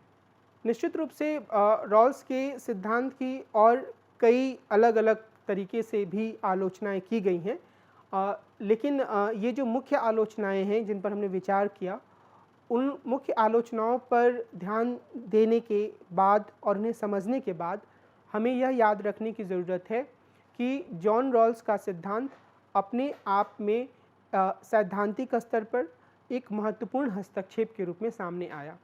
निश्चित रूप से रॉल्स के सिद्धांत की और कई अलग अलग तरीके से भी आलोचनाएं की गई हैं, लेकिन ये जो मुख्य आलोचनाएं हैं जिन पर हमने विचार किया उन मुख्य आलोचनाओं पर ध्यान देने के बाद और उन्हें समझने के बाद हमें यह याद रखने की ज़रूरत है कि जॉन रॉल्स का सिद्धांत अपने आप में सैद्धांतिक स्तर पर एक महत्वपूर्ण हस्तक्षेप के रूप में सामने आया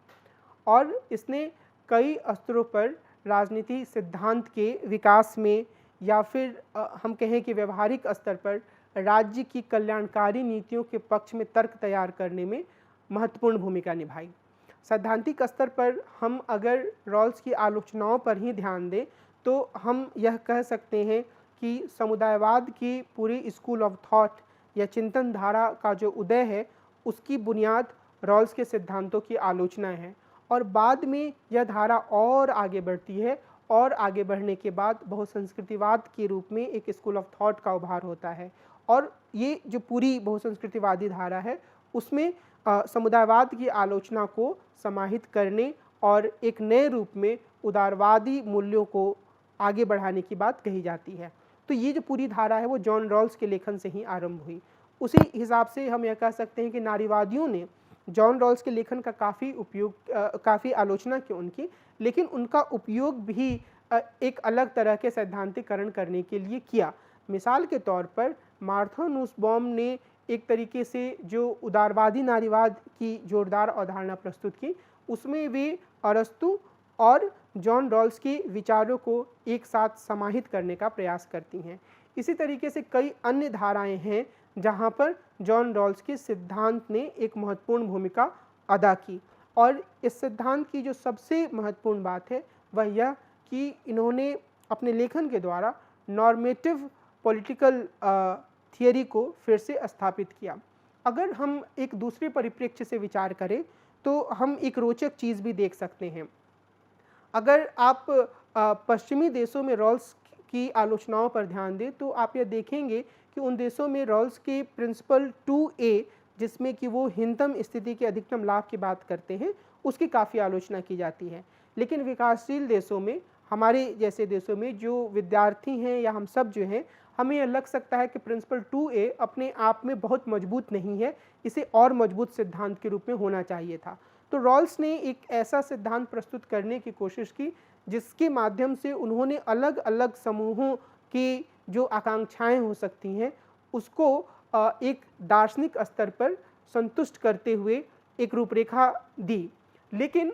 और इसने कई स्तरों पर राजनीति सिद्धांत के विकास में या फिर हम कहें कि व्यवहारिक स्तर पर राज्य की कल्याणकारी नीतियों के पक्ष में तर्क तैयार करने में महत्वपूर्ण भूमिका निभाई। सैद्धांतिक स्तर पर हम अगर रॉल्स की आलोचनाओं पर ही ध्यान दें तो हम यह कह सकते हैं कि समुदायवाद की पूरी स्कूल ऑफ थॉट या चिंतन धारा का जो उदय है उसकी बुनियाद रॉल्स के सिद्धांतों की आलोचना है और बाद में यह धारा और आगे बढ़ती है और आगे बढ़ने के बाद बहुसंस्कृतिवाद के रूप में एक स्कूल ऑफ थॉट का उभार होता है और ये जो पूरी बहुसंस्कृतिवादी धारा है उसमें समुदायवाद की आलोचना को समाहित करने और एक नए रूप में उदारवादी मूल्यों को आगे बढ़ाने की बात कही जाती है। तो ये जो पूरी धारा है वो जॉन रॉल्स के लेखन से ही आरंभ हुई। उसी हिसाब से हम यह कह सकते हैं कि नारीवादियों ने जॉन रॉल्स के लेखन का काफ़ी आलोचना की उनकी, लेकिन उनका उपयोग भी एक अलग तरह के सैद्धांतिकरण करने के लिए किया। मिसाल के तौर पर मार्था नुसबॉम ने एक तरीके से जो उदारवादी नारीवाद की जोरदार अवधारणा प्रस्तुत की, उसमें वे अरस्तू और जॉन रॉल्स के विचारों को एक साथ समाहित करने का प्रयास करती हैं। इसी तरीके से कई अन्य धाराएं हैं जहां पर जॉन रॉल्स के सिद्धांत ने एक महत्वपूर्ण भूमिका अदा की। और इस सिद्धांत की जो सबसे महत्वपूर्ण बात है वह यह कि इन्होंने अपने लेखन के द्वारा नॉर्मेटिव पॉलिटिकल थियरी को फिर से स्थापित किया। अगर हम एक दूसरे परिप्रेक्ष्य से विचार करें तो हम एक रोचक चीज़ भी देख सकते हैं। अगर आप पश्चिमी देशों में रॉल्स की आलोचनाओं पर ध्यान दें तो आप यह देखेंगे कि उन देशों में रॉल्स के प्रिंसिपल 2A, जिसमें कि वो हीनतम स्थिति के अधिकतम लाभ की बात करते हैं, उसकी काफ़ी आलोचना की जाती है। लेकिन विकासशील देशों में, हमारे जैसे देशों में जो विद्यार्थी हैं या हम सब जो हैं, हमें यह लग सकता है कि प्रिंसिपल 2A अपने आप में बहुत मजबूत नहीं है, इसे और मजबूत सिद्धांत के रूप में होना चाहिए था। तो रॉल्स ने एक ऐसा सिद्धांत प्रस्तुत करने की कोशिश की जिसके माध्यम से उन्होंने अलग अलग समूहों की जो आकांक्षाएं हो सकती हैं उसको एक दार्शनिक स्तर पर संतुष्ट करते हुए एक रूपरेखा दी। लेकिन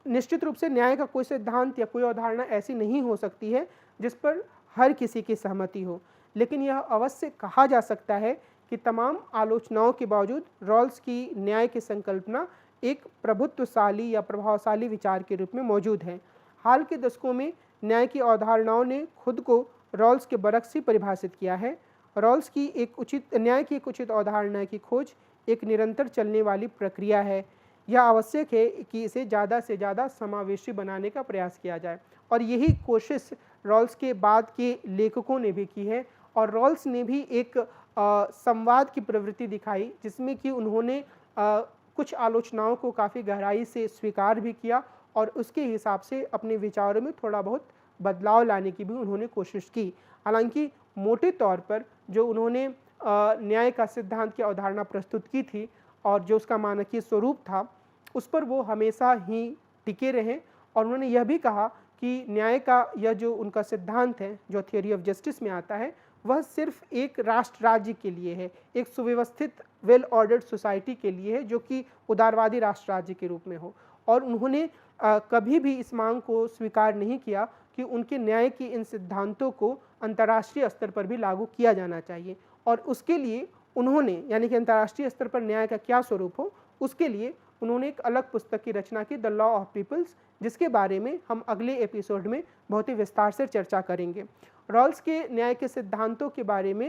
निश्चित रूप से न्याय का कोई सिद्धांत या कोई अवधारणा ऐसी नहीं हो सकती है जिस पर हर किसी की सहमति हो, लेकिन यह अवश्य कहा जा सकता है कि तमाम आलोचनाओं के बावजूद रॉल्स की न्याय की संकल्पना एक प्रभुत्वशाली या प्रभावशाली विचार के रूप में मौजूद है। हाल के दशकों में न्याय की अवधारणाओं ने खुद को रॉल्स के बरक्स से परिभाषित किया है। रॉल्स की न्याय की एक उचित अवधारणा की खोज एक निरंतर चलने वाली प्रक्रिया है। यह आवश्यक है कि इसे ज़्यादा से ज़्यादा समावेशी बनाने का प्रयास किया जाए, और यही कोशिश रॉल्स के बाद के लेखकों ने भी की है। और रॉल्स ने भी एक संवाद की प्रवृत्ति दिखाई जिसमें कि उन्होंने कुछ आलोचनाओं को काफ़ी गहराई से स्वीकार भी किया और उसके हिसाब से अपने विचारों में थोड़ा बहुत बदलाव लाने की भी उन्होंने कोशिश की। हालांकि मोटे तौर पर जो उन्होंने न्याय का सिद्धांत की अवधारणा प्रस्तुत की थी और जो उसका मानकीय स्वरूप था, उस पर वो हमेशा ही टिके रहे। और उन्होंने यह भी कहा कि न्याय का यह जो उनका सिद्धांत है, जो थियोरी ऑफ जस्टिस में आता है, वह सिर्फ एक राष्ट्र राज्य के लिए है, एक सुव्यवस्थित वेल ऑर्डर्ड सोसाइटी के लिए है जो कि उदारवादी राष्ट्र राज्य के रूप में हो। और उन्होंने कभी भी इस मांग को स्वीकार नहीं किया कि उनके न्याय के इन सिद्धांतों को अंतर्राष्ट्रीय स्तर पर भी लागू किया जाना चाहिए। और उसके लिए उन्होंने, यानी कि अंतर्राष्ट्रीय स्तर पर न्याय का क्या स्वरूप हो, उसके लिए उन्होंने एक अलग पुस्तक की रचना की, द लॉ ऑफ पीपल्स, जिसके बारे में हम अगले एपिसोड में बहुत ही विस्तार से चर्चा करेंगे। रॉल्स के न्याय के सिद्धांतों के बारे में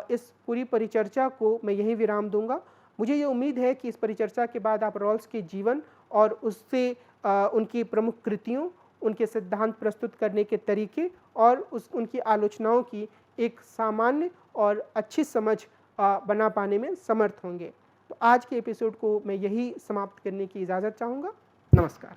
इस पूरी परिचर्चा को मैं यहीं विराम दूंगा। मुझे ये उम्मीद है कि इस परिचर्चा के बाद आप रॉल्स के जीवन और उससे उनकी प्रमुख कृतियों, उनके सिद्धांत प्रस्तुत करने के तरीके और उनकी आलोचनाओं की एक सामान्य और अच्छी समझ बना पाने में समर्थ होंगे। तो आज के एपिसोड को मैं यही समाप्त करने की इजाज़त चाहूँगा। नमस्कार।